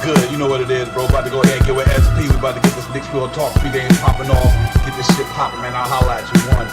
good? You know what it is, bro. About to go ahead and get with SP. We about to get this Knicks Real Talk pregame popping off. Get this shit popping, man. I'll holla at you. One.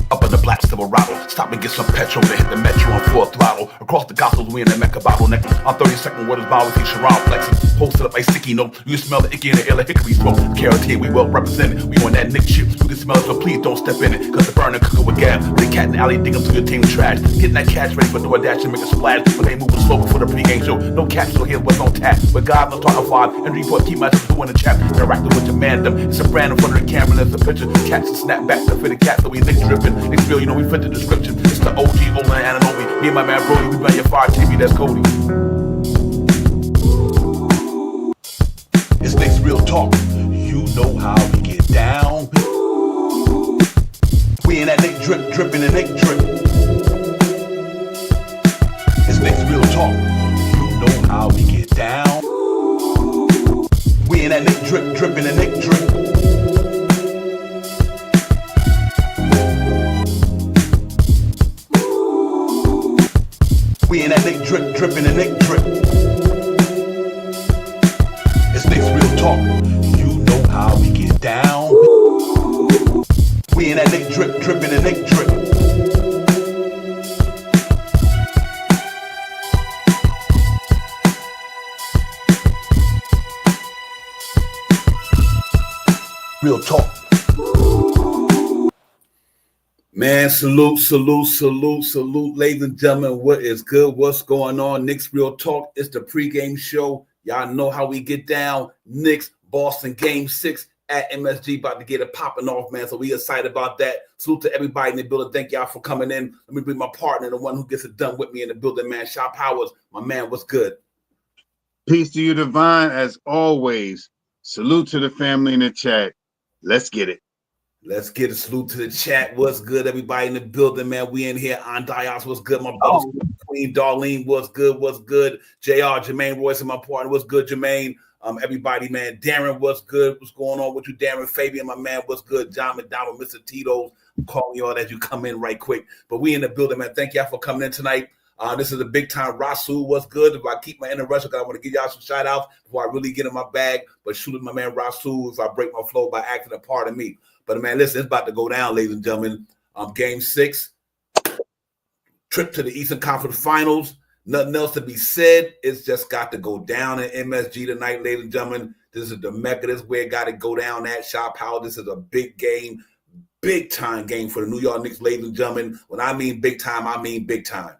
Up in the black Silverado, stop and get some petrol to hit the metro on full throttle. Across the gospels, we in the Mecca bottleneck. On 32nd waters, bow with Sharon flexing. Posted up like sticky note. You can smell the icky in the air like hickory smoke. Carrot we well represented. We on that Nick shit. You can smell it, so please don't step in it. Cause the burner cooking with gas. The cat in the alley digging through your team trash. Getting that cash ready for DoorDash and make a splash. But they moving slow before the pregame show. No cash, so here's what's on tap. But God knows talking five. And report keep my two in the chat. Interacting with your mandem. It's a brand in front of the camera. There's a picture. Cats and snap back to fit the cat. So we Nick dripping. Nick feel, you know, we fit the description. It's the OG, Olan, and Anobi. Me and my man Brody, we run your fire TV, that's Cody. It's Knicks Real Talk. You know how we get down. We in that Nick drip, dripping and Nick drip. It's Knicks Real Talk. You know how we get down. We in that Nick drip, dripping and Nick drip. We in that Nick drip, dripping and Nick drip. It's Knicks Real Talk. You know how we get down. We in that Nick drip, dripping and Nick drip. Real talk. Man, salute, ladies and gentlemen. What is good? What's going on? Knicks Real Talk. It's the pregame show. Y'all know how we get down. Knicks, Boston, Game 6 at MSG. About to get it popping off, man. So we excited about that. Salute to everybody in the building. Thank y'all for coming in. Let me bring my partner, the one who gets it done with me in the building, man. Shop Powers. My man, what's good? Peace to you, Divine, as always. Salute to the family in the chat. Let's get it. Let's get a salute to the chat. What's good, everybody in the building, man? We in here. On Dias, what's good? My brother, Queen Darlene, what's good? What's good? JR, Jermaine Royce, and my partner, what's good, Jermaine? Everybody, man. Darren, what's good? What's going on with you, Darren? Fabian, my man, what's good? John McDonald, Mr. Tito's. I'm calling y'all as you come in right quick. But we in the building, man. Thank y'all for coming in tonight. This is a big time Rasul. What's good? If I keep my interruption, because I want to give y'all some shout outs before I really get in my bag. But shoot at my man Rasul if I break my flow by acting a part of me. But, man, listen, it's about to go down, ladies and gentlemen. Game 6, trip to the Eastern Conference Finals. Nothing else to be said. It's just got to go down in MSG tonight, ladies and gentlemen. This is the Mecca. This is where it got to go down at Shop Power. This is a big game, big-time game for the New York Knicks, ladies and gentlemen. When I mean big time, I mean big time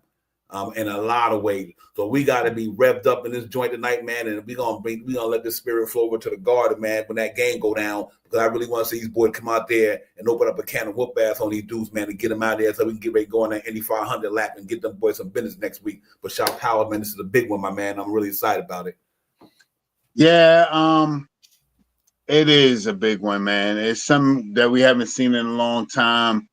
in a lot of ways. So we got to be revved up in this joint tonight, man, and we're gonna let the spirit flow over to the Garden, man, when that game go down, because I really want to see these boys come out there and open up a can of whoop ass on these dudes, man, and get them out there so we can get ready to go on that Indy 500 lap and get them boys some business next week. But Shop Power, man, this is a big one, my man. I'm really excited about it. Yeah, it is a big one, man. It's something that we haven't seen in a long time.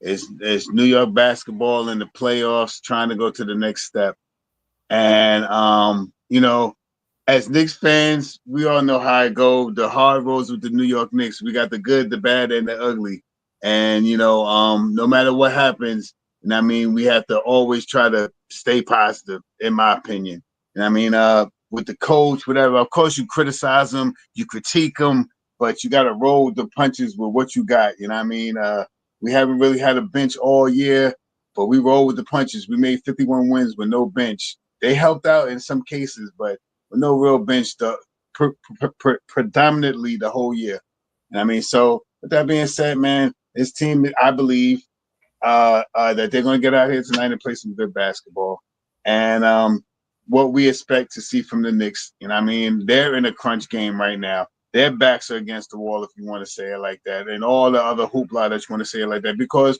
It's New York basketball in the playoffs, trying to go to the next step. And, you know, as Knicks fans, we all know how it goes. The hard roads with the New York Knicks. We got the good, the bad, and the ugly. And, you know, no matter what happens, and I mean, we have to always try to stay positive, in my opinion. And I mean, with the coach, whatever, of course you criticize them, you critique them, but you got to roll the punches with what you got. You know what I mean? We haven't really had a bench all year, but we roll with the punches. We made 51 wins with no bench. They helped out in some cases, but with no real bench, predominantly the whole year. And I mean, so with that being said, man, this team, I believe that they're going to get out here tonight and play some good basketball. And what we expect to see from the Knicks, you know what I mean, they're in a crunch game right now. Their backs are against the wall, if you want to say it like that, and all the other hoopla that you want to say it like that, because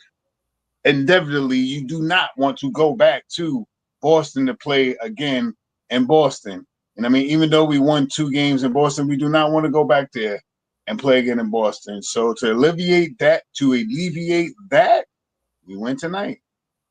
inevitably you do not want to go back to Boston to play again in Boston. And I mean, even though we won 2 games in Boston, we do not want to go back there and play again in Boston. So to alleviate that, we win tonight.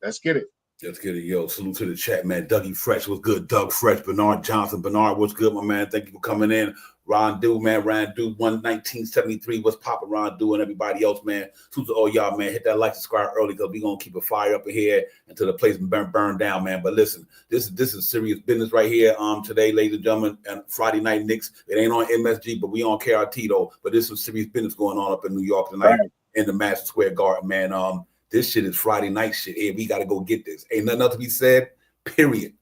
Let's get it. Let's get it, yo. Salute to the chat, man. Dougie Fresh, what's good? Doug Fresh, Bernard Johnson. Bernard, what's good, my man? Thank you for coming in. Ron Do, man. Ron Do, 1973. What's poppin', Ron Do, and everybody else, man. So to all y'all, man, hit that like, subscribe early because we going to keep a fire up in here until the place burn down, man. But listen, this is serious business right here. Today, ladies and gentlemen, and Friday Night Knicks. It ain't on MSG, but we on KRT, though. But there's some serious business going on up in New York tonight in the Madison Square Garden, man. This shit is Friday night shit. Hey, we got to go get this. Ain't nothing else to be said, period.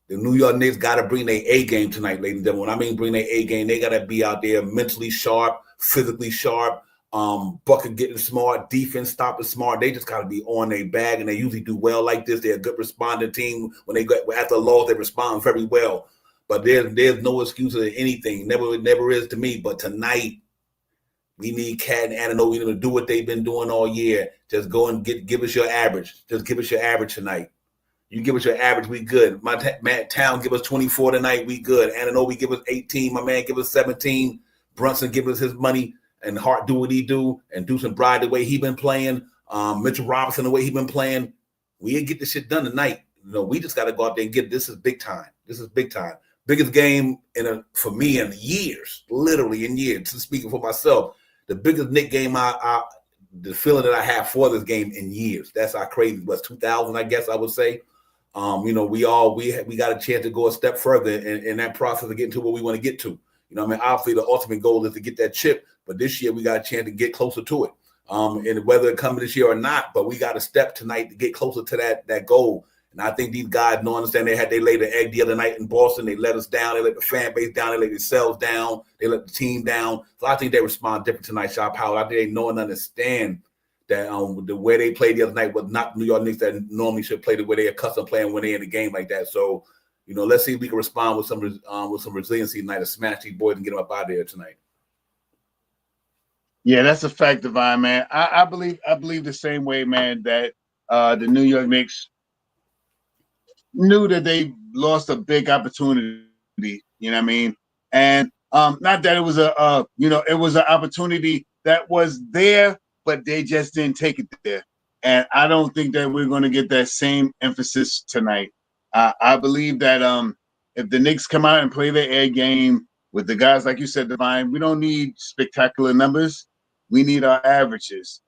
The New York Knicks got to bring their A game tonight, ladies and gentlemen. When I mean bring their A game, they got to be out there mentally sharp, physically sharp, bucket getting smart, defense stopping smart. They just got to be on their bag, and they usually do well like this. They're a good responding team. When they get after a loss, they respond very well. But there's no excuse to anything. Never is to me. But tonight, we need Cat and Anano. We need to do what they've been doing all year. Just go and give us your average. Just give us your average tonight. You give us your average, we good. My Town give us 24 tonight, we good. Ananobi give us 18. My man give us 17. Brunson give us his money. And Hart do what he do. And Deuce Bride the way he been playing. Mitchell Robinson the way he been playing. We get this shit done tonight. You know, we just got to go out there and get it. This is big time. This is big time. Biggest game for me in years, literally in years. Speaking for myself, the biggest Knick game the feeling that I have for this game in years. That's how crazy it was. 2000, I guess I would say. You know, we got a chance to go a step further in that process of getting to where we want to get to. You know, I mean, obviously the ultimate goal is to get that chip, but this year we got a chance to get closer to it. And whether it comes this year or not, but we got a step tonight to get closer to that goal. And I think these guys don't understand. They laid the egg the other night in Boston. They let us down. They let the fan base down. They let themselves down. They let the team down. So I think they respond different tonight, Shop Howard. I think they know and understand that the way they played the other night was not New York Knicks that normally should play the way they accustomed playing when they're in a game like that. So, you know, let's see if we can respond with some resiliency tonight to smash these boys and get them up out of there tonight. Yeah, that's a fact, Divine, man. I believe the same way, man, that the New York Knicks knew that they lost a big opportunity. You know what I mean? And not that it was it was an opportunity that was there, but they just didn't take it there. And I don't think that we're going to get that same emphasis tonight. I believe that if the Knicks come out and play their air game with the guys, like you said, Divine, we don't need spectacular numbers. We need our averages.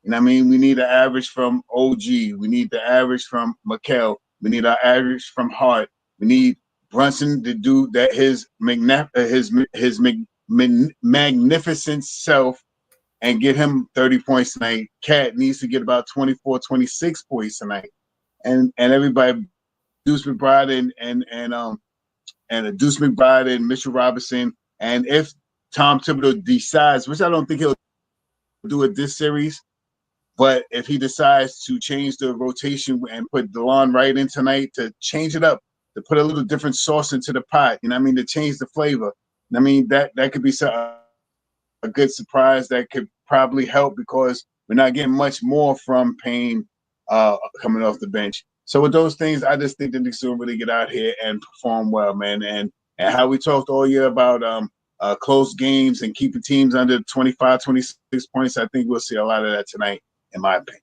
You know what I mean? We need an average from OG. We need the average from Mikal. We need our average from Hart. We need Brunson to do that his magnificent self and get him 30 points tonight. Cat needs to get about 24, 26 points tonight. And everybody, Deuce McBride and Deuce McBride and Mitchell Robinson. And if Tom Thibodeau decides, which I don't think he'll do it this series, but if he decides to change the rotation and put DeLon right in tonight to change it up, to put a little different sauce into the pot, you know what I mean, to change the flavor. I mean, that could be a good surprise that could probably help because we're not getting much more from Payne coming off the bench. So with those things, I just think the Knicks will really get out here and perform well, man. And how we talked all year about close games and keeping teams under 25, 26 points, I think we'll see a lot of that tonight, in my opinion.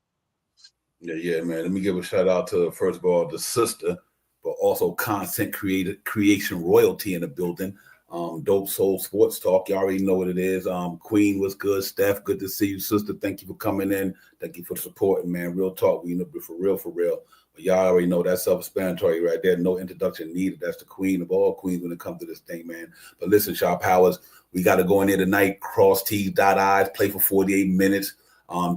Yeah, man. Let me give a shout out to, first of all, the sister, but also content creation royalty in the building. Dope Soul Sports Talk. You already know what it is. Queen was good. Steph, good to see you, sister. Thank you for coming in. Thank you for supporting, man. Real talk. We know for real. But y'all already know that's self-explanatory right there. No introduction needed. That's the queen of all queens when it comes to this thing, man. But listen, Shaw Powers, we got to go in there tonight, cross T's, dot I's, play for 48 minutes.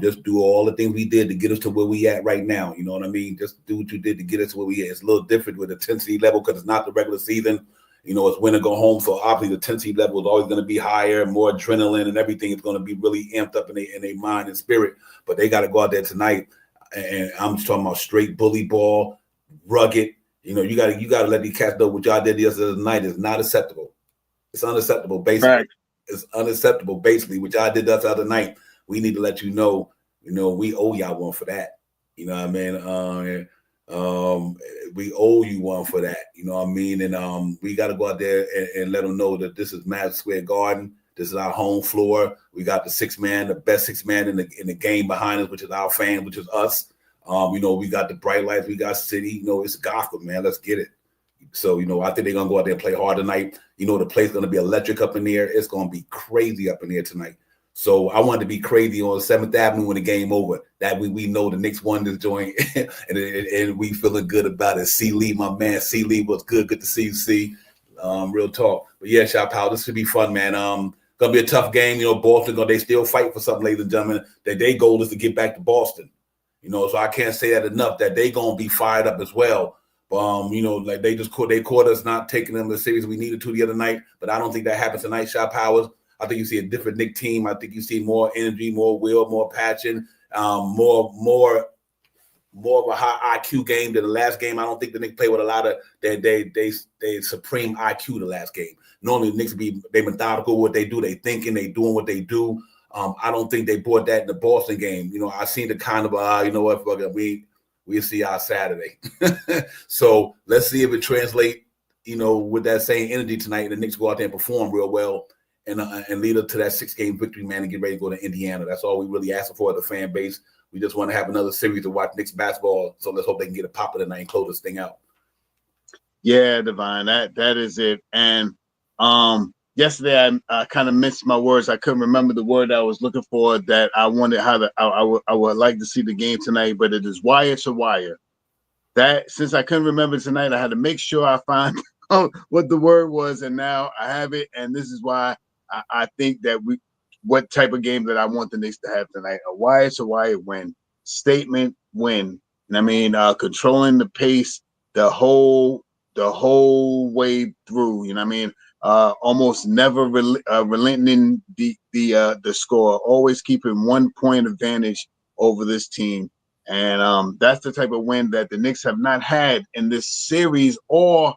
Just do all the things we did to get us to where we at right now. You know what I mean? Just do what you did to get us to where we at. It's a little different with the intensity level because it's not the regular season. You know, it's win or go home. So obviously the intensity level is always going to be higher, more adrenaline and everything is going to be really amped up in their mind and spirit. But they got to go out there tonight. And I'm just talking about straight bully ball, rugged. You know, you got to let these cats know what y'all did the other night is not acceptable. It's unacceptable, basically. Right. It's unacceptable, basically, what y'all did the other night. We need to let you know, we owe y'all one for that. You know what I mean? We owe you one for that. You know what I mean? And we got to go out there and let them know that this is Madison Square Garden. This is our home floor. We got the best six man in the game behind us, which is our fans, which is us. We got the bright lights. We got city. It's Gotham, man. Let's get it. So, I think they're going to go out there and play hard tonight. The play's going to be electric up in there. It's going to be crazy up in there tonight. So I wanted to be crazy on 7th Avenue when the game over. That we know the Knicks won this joint, and we feeling good about it. C. Lee, my man. C. Lee was good. Good to see you, C. Real talk. But yeah, Shop Powell, this should be fun, man. Gonna be a tough game. Boston, they still fight for something, ladies and gentlemen. That their goal is to get back to Boston. So I can't say that enough. That they gonna be fired up as well. Like they caught us not taking them the series we needed to the other night. But I don't think that happens tonight, Shop Powers. I think you see a different Knicks team. I think you see more energy, more will, more passion, more of a high IQ game than the last game. I don't think the Knicks play with a lot of they supreme IQ the last game. Normally the Knicks they methodical what they do. They thinking, they doing what they do. I don't think they brought that in the Boston game. I seen the kind of we'll see our Saturday. So let's see if it translates, with that same energy tonight. The Knicks go out there and perform real well. And lead up to that 6-game victory, man, and get ready to go to Indiana. That's all we really asking for the fan base. We just want to have another series to watch Knicks basketball. So let's hope they can get a pop of the night and close this thing out. Yeah, Divine, that is it. And yesterday I kind of missed my words. I couldn't remember the word I was looking for. That I wanted I would like to see the game tonight, but it is wire to wire. That since I couldn't remember tonight, I had to make sure I find what the word was, and now I have it. And this is why I think that what type of game that I want the Knicks to have tonight: a wire-to-wire win, statement win. And I mean, controlling the pace the whole way through. You know what I mean? Almost never relenting the score, always keeping 1 point advantage over this team. And that's the type of win that the Knicks have not had in this series or.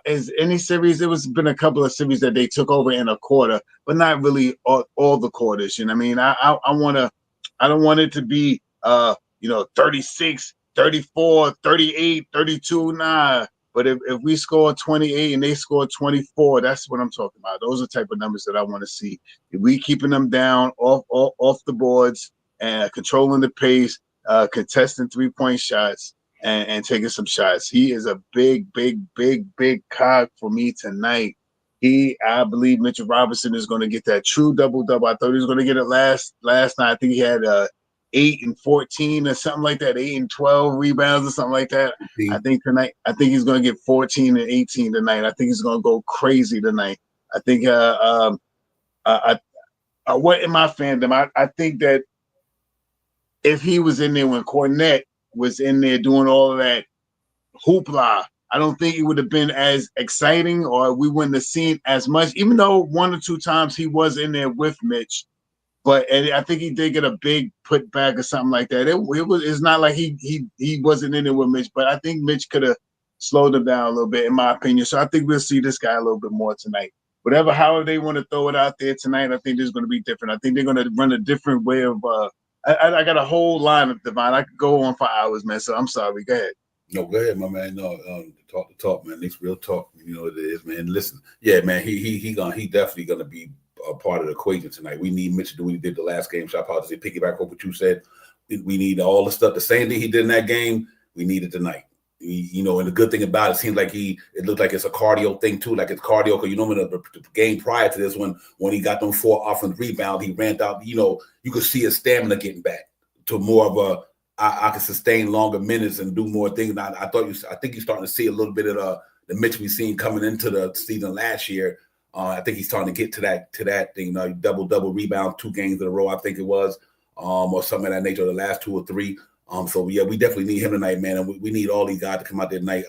Is any series? It was been a couple of series that they took over in a quarter, but not really all the quarters. You know what I mean? I don't want it to be 36, 34, 38, 32. Nah. But if we score 28 and they score 24, that's what I'm talking about. Those are the type of numbers that I want to see. If we keeping them down off the boards and controlling the pace, contesting 3-point shots. And taking some shots. He is a big cog for me tonight. I believe Mitchell Robinson is going to get that true double-double. I thought he was going to get it last night. I think he had 8 and 14 or something like that, 8 and 12 rebounds or something like that. I think he's going to get 14 and 18 tonight. I think he's going to go crazy tonight. I think what in my fandom, I think that if he was in there when Cornette was in there doing all of that hoopla, I don't think it would have been as exciting, or we wouldn't have seen as much, even though 1 or 2 times he was in there with Mitch. And I think he did get a big putback or something like that. It's not like he wasn't in there with Mitch, but I think Mitch could have slowed him down a little bit, in my opinion. So I think we'll see this guy a little bit more tonight. However they want to throw it out there tonight, I think there's going to be different. I think they're going to run a different way of I got a whole line of Divine. I could go on for hours, man. So I'm sorry. Go ahead. No, go ahead, my man. No, talk, man. It's real talk. You know what it is, man. Listen, yeah, man. He definitely gonna be a part of the equation tonight. We need Mitch to do what he did the last game. So I apologize. Piggyback on what you said. We need all the stuff. The same thing he did in that game. We need it tonight. And the good thing about it seems like it looked like it's a cardio thing too, like it's cardio. Because the game prior to this, when he got them 4 offensive rebounds, he ran out. You could see his stamina getting back to more of a I can sustain longer minutes and do more things. I think you're starting to see a little bit of the Mitch we've seen coming into the season last year. I think he's starting to get to that thing. Double rebound 2 games in a row, I think it was, or something of that nature. The last 2 or 3. So yeah, we definitely need him tonight, man. And we need all these guys to come out there tonight,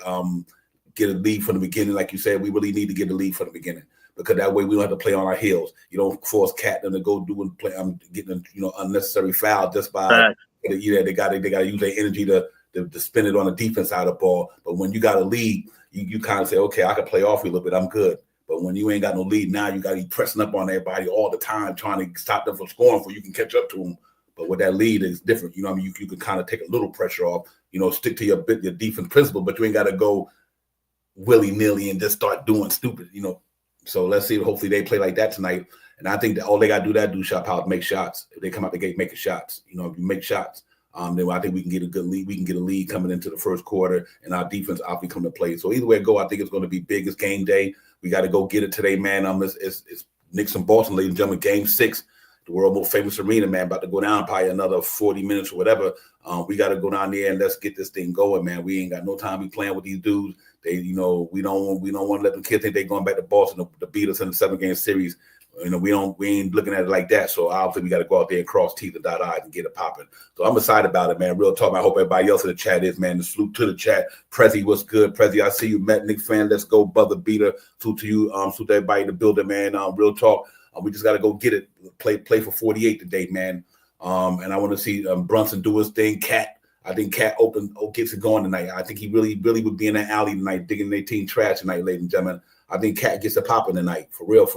get a lead from the beginning. Like you said, we really need to get the lead from the beginning, because that way we don't have to play on our heels. You don't force Cat to go do and play. Getting unnecessary foul just by they got to use their energy to spend it on the defense side of the ball. But when you got a lead, you kind of say, okay, I can play off you a little bit. I'm good. But when you ain't got no lead, now you got to be pressing up on everybody all the time, trying to stop them from scoring before you can catch up to them. But with that lead, it's different. You can kind of take a little pressure off. Stick to your defense principle, but you ain't got to go willy-nilly and just start doing stupid. So let's see. Hopefully they play like that tonight. And I think that all they got to do Shop out, make shots. If they come out the gate making shots, if you make shots, Then I think we can get a good lead. We can get a lead coming into the first quarter, and our defense obviously come to play. So either way it go, I think it's going to be big. It's game day. We got to go get it today, man. It's Knicks and Boston, ladies and gentlemen. Game 6, the world most famous arena, man. About to go down probably another 40 minutes or whatever. We got to go down there and let's get this thing going, man. We ain't got no time to be playing with these dudes. They, we don't want to let them kids think they're going back to Boston to beat us in the 7-game series. We ain't looking at it like that. So obviously we got to go out there and cross T's and dot I's and get it popping. So I'm excited about it, man. Real talk. I hope everybody else in the chat is, man. The salute to the chat. Prezi, what's good? Prezi, I see you, Met Knicks fan. Let's go, brother beater. Salute to you. Salute to everybody in the building, man. Real talk. We just got to go get it. Play for 48 today, man. And I want to see Brunson do his thing. Cat. I think Cat gets it going tonight. I think he really would be in that alley tonight, digging their team trash tonight, ladies and gentlemen. I think Cat gets it popping tonight, for real.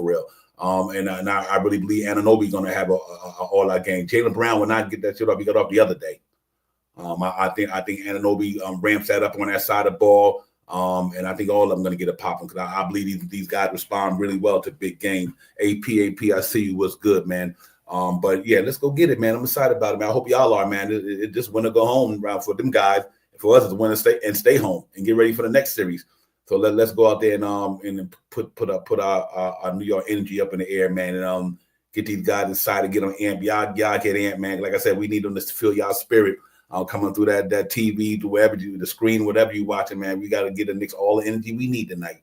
And I really believe Anunoby going to have a all-out game. Jaylen Brown will not get that shit off. He got off the other day. I think Anunoby ramps that up on that side of the ball. And I think all of them going to get it popping because I believe these guys respond really well to big games. AP, I see you. What's good, man? But yeah, let's go get it, man. I'm excited about it, man. I hope y'all are, man. It just win or go home round for them guys. For us, it's win and stay home and get ready for the next series. So let's go out there and put our New York energy up in the air, man, and get these guys inside and get them amped. Y'all get amped, man. Like I said, we need them to feel y'all spirit coming through that TV, to wherever the screen, whatever you watching, man. We got to get the Knicks all the energy we need tonight.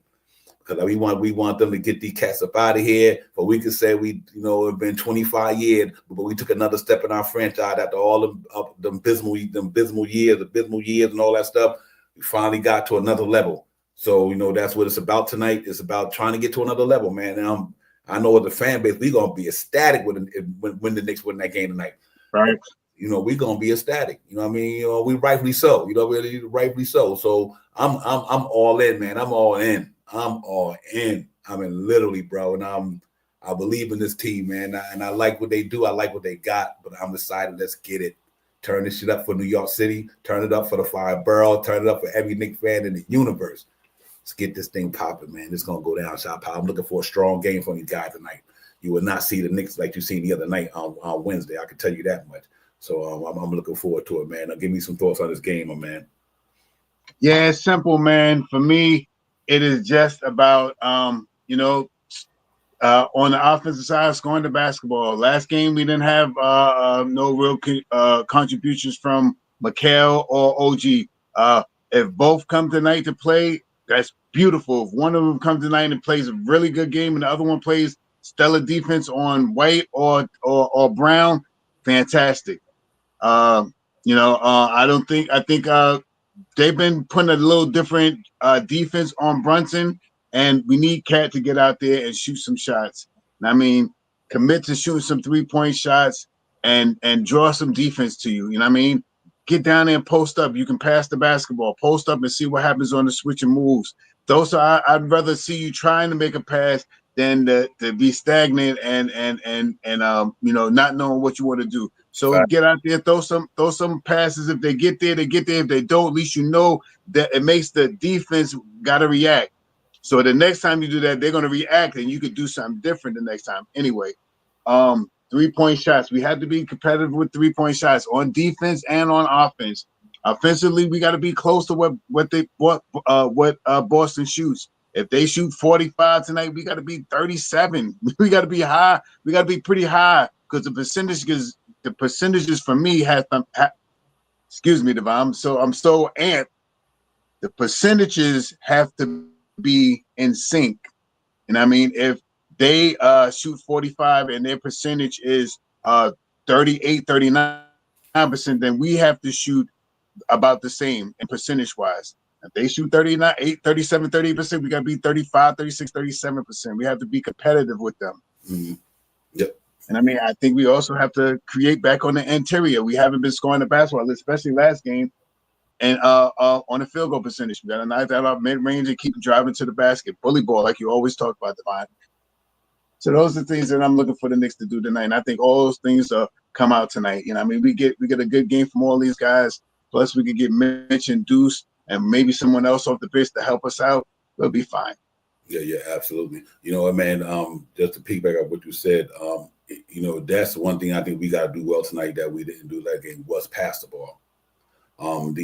Because we want them to get these cats up out of here. But we could say it's been 25 years, but we took another step in our franchise after all them abysmal years and all that stuff. We finally got to another level. So, that's what it's about tonight. It's about trying to get to another level, man. And I know as a fan base, we're going to be ecstatic when the Knicks win that game tonight. Right. We're going to be ecstatic. You know what I mean? We rightfully so. Really rightfully so. So I'm all in, man. I'm all in. I mean, literally, bro. And I believe in this team, man. And I like what they do. I like what they got. But I'm excited. Let's get it. Turn this shit up for New York City. Turn it up for the Five Borough. Turn it up for every Knicks fan in the universe. Let's get this thing popping, man. It's going to go down, Shot Power. I'm looking for a strong game from these guys tonight. You will not see the Knicks like you seen the other night on Wednesday. I can tell you that much. So I'm looking forward to it, man. Now, give me some thoughts on this game, my man. Yeah, it's simple, man. For me, it is just about, on the offensive side, scoring the basketball. Last game, we didn't have no real contributions from Mikal or OG. If both come tonight to play, that's beautiful. If one of them comes tonight and plays a really good game and the other one plays stellar defense on White or Brown, fantastic. I think they've been putting a little different defense on Brunson, and we need Cat to get out there and shoot some shots. I mean, commit to shooting some 3-point shots and draw some defense to you. You know what I mean? Get down there and post up. You can pass the basketball. Post up and see what happens on the switch and moves. I'd rather see you trying to make a pass than to be stagnant and not knowing what you want to do. So get out there, throw some passes. If they get there, they get there. If they don't, at least you know that it makes the defense got to react. So the next time you do that, they're going to react, and you could do something different the next time. Anyway, 3-point shots. We have to be competitive with 3-point shots on defense and on offense. Offensively, we got to be close to what Boston shoots. If they shoot 45 tonight, we got to be 37. We got to be high. We got to be pretty high because the percentages for me have excuse me, Devon. I'm so amped. The percentages have to be in sync. And I mean, if they shoot 45 and their percentage is 38, 39%, then we have to shoot about the same in percentage-wise. If they shoot 37, 30%, we got to be 35, 36, 37%. We have to be competitive with them. Mm-hmm. Yep. And I mean, I think we also have to create back on the interior. We haven't been scoring the basketball, especially last game. And on the field goal percentage, we got to knock that off mid-range and keep driving to the basket. Bully ball, like you always talk about, Devon. So those are the things that I'm looking for the Knicks to do tonight. And I think all those things come out tonight. I mean, we get a good game from all these guys. Plus, we could get Mitch and Deuce and maybe someone else off the bench to help us out. We'll be fine. Yeah, absolutely. Man, just to piggyback on what you said, that's one thing I think we got to do well tonight that we didn't do that game was pass the ball. And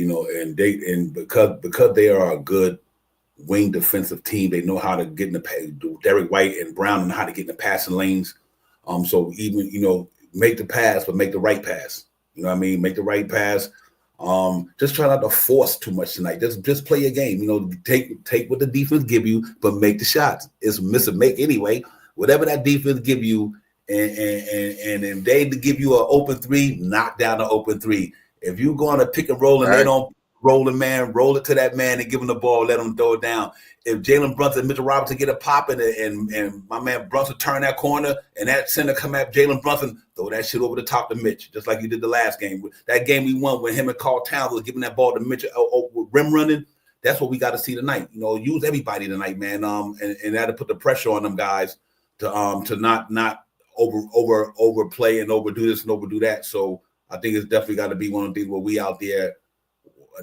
because they are a good wing defensive team, they know how to get in the Derek White and Brown know how to get in the passing lanes. So even make the pass, but make the right pass. You know what I mean? Make the right pass. Just try not to force too much tonight. Just play your game. Take what the defense give you, but make the shots. It's miss and make anyway. Whatever that defense give you, and if they give you an open three, knock down the open three. If you go on a pick and roll and they don't roll the man, roll it to that man and give him the ball, let him throw it down. If Jalen Brunson and Mitchell Robinson get a pop and my man Brunson turn that corner and that center come at Jalen Brunson, throw that shit over the top to Mitch, just like you did the last game. That game we won when him and Carl Towns was giving that ball to Mitch with rim running. That's what we got to see tonight. Use everybody tonight, man. And that'll put the pressure on them guys to not overplay and overdo this and overdo that. So I think it's definitely got to be one of the things where we out there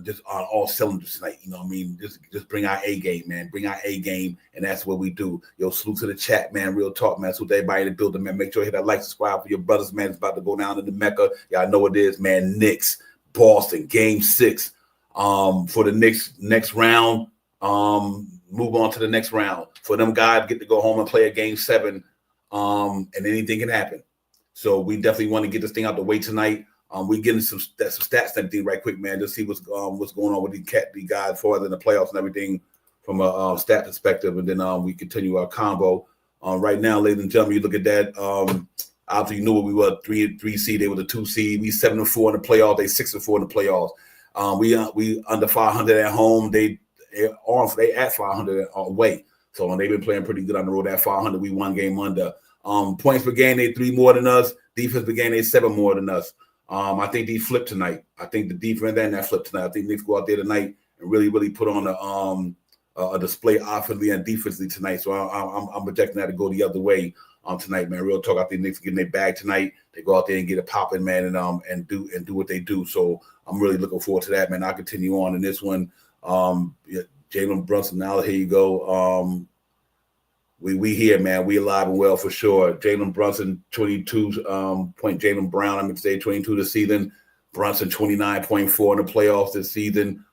just on all cylinders tonight. You know what I mean? Just bring our A game, man. Bring our A game, and that's what we do. Yo, salute to the chat, man. Real talk, man. Salute to everybody in the building, man. Make sure you hit that like, subscribe for your brothers, man. It's about to go down in the Mecca. Y'all know what it is, man. Knicks, Boston, Game 6. For the Knicks next round, move on to the next round. For them guys, get to go home and play a Game 7, and anything can happen. So we definitely want to get this thing out the way tonight. We getting some stats and everything right quick, man. Just see what's going on with these guys for in the playoffs and everything from a stat perspective, and then we continue our combo. Right now, ladies and gentlemen, you look at that. Obviously, you knew what we were 3 seed. They were the 2 seed. We 7-4 in the playoffs. They 6-4 in the playoffs. We under 500 at home. They at 500 away. So they've been playing pretty good on the road at 500. We 1 game under. Points per game, they 3 more than us. Defense per game, they 7 more than us. I think they flipped tonight. I think the defense and that flipped tonight. I think Knicks go out there tonight and really put on a display offensively and defensively tonight. So I'm projecting that to go the other way tonight, man. Real talk. I think Knicks getting their bag tonight. They go out there and get it popping, man, and do what they do. So I'm really looking forward to that, man. I'll continue on in this one. Jalen Brunson. Now here you go. We here, man. We alive and well for sure. Jalen Brunson, 22 point. Jalen Brown, I'm going to say 22 this season. Brunson, 29.4 in the playoffs this season.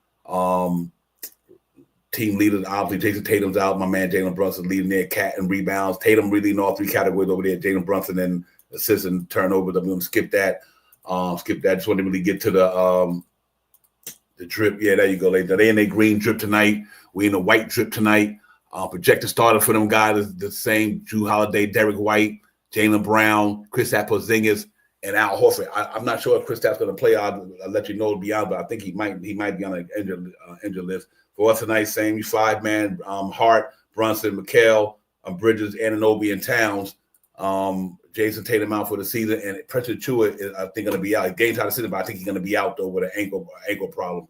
Team leaders, obviously, Jason Tatum's out. My man Jalen Brunson leading there, cat and rebounds. Tatum really in all 3 categories over there. Jalen Brunson and assists and turnovers. I'm going to skip that. Just want to really get to the drip. Yeah, there you go, ladies. They in their green drip tonight. We in a white drip tonight. Projected starter for them guys is the same: Drew Holiday, Derek White, Jaylen Brown, Kristaps Porzingis, and Al Horford. I'm not sure if Kristaps going to play. I'll let you know beyond, but I think he might be on an injured list. For us tonight, same 5-man: Hart, Brunson, McHale, Bridges, Anunoby, and Towns. Jason Tatum out for the season, and Precious Chua is, I think, going to be out. Game time to season, but I think he's going to be out though with an ankle problem.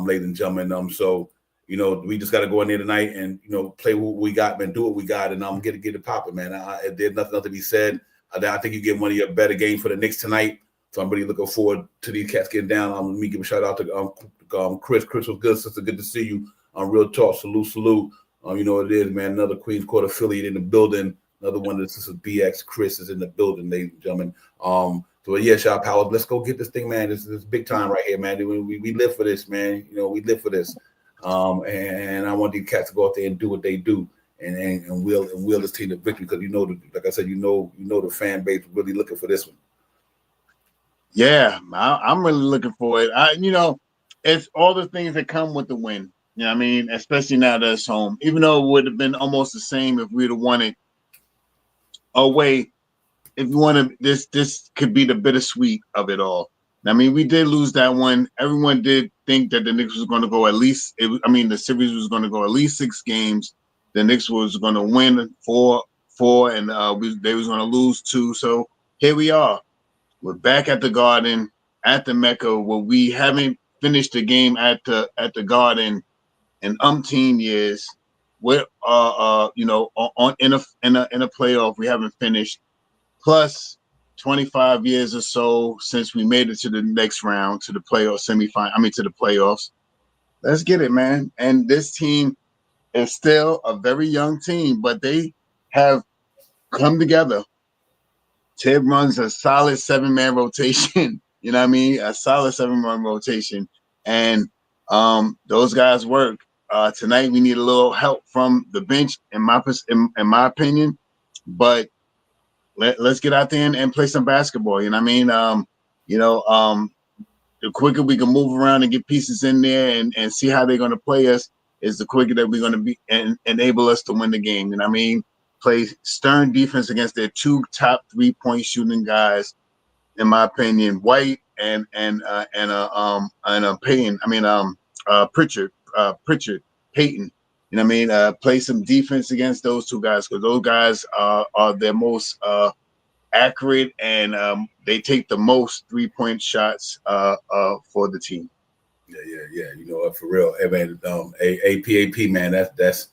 Ladies and gentlemen, so. We just got to go in there tonight and, play what we got, man, do what we got, and get it popping, man. There's nothing to be said. I think you get one of your better games for the Knicks tonight. So I'm really looking forward to these cats getting down. Let me give a shout out to Chris. Chris was good, sister. Good to see you. Real talk. Salute. You know what it is, man. Another Queens Court affiliate in the building. Another one of the sisters, BX. Chris is in the building, ladies and gentlemen. So yeah, shout out, let's go get this thing, man. This is big time right here, man. We live for this, man. We live for this. And I want these cats to go out there and do what they do, and will this team to victory, because like I said, the fan base really looking for this one. Yeah, I'm really looking for it. It's all the things that come with the win. You know what I mean? Especially now that it's home. Even though it would have been almost the same if we'd have won it away. If you want to, this could be the bittersweet of it all. I mean, we did lose that one. Everyone did think that the Knicks was going to go the series was going to go at least 6 games. The Knicks was going to win 4, and they was going to lose 2. So here we are. We're back at the Garden, at the Mecca, where we haven't finished the game at the Garden in umpteen years. We're in a playoff we haven't finished. Plus 25 years or so since we made it to the next round, to the playoff semifinal. To the playoffs. Let's get it, man. And this team is still a very young team, but they have come together Tibb runs a solid 7-man rotation. You know what I mean? A solid 7-man rotation. And those guys work. Tonight we need a little help from the bench, in my opinion. But let's get out there and play some basketball. You know what I mean? The quicker we can move around and get pieces in there and see how they're going to play us is the quicker that we're going to be and enable us to win the game. You know what I mean? Play stern defense against their 2 top 3-point shooting guys, in my opinion, White and Pritchard, Payton. You know what I mean? Play some defense against those 2 guys, because those guys are their most accurate, and they take the most 3-point shots for the team. Yeah. You know, for real. Hey, man, AP, man, that's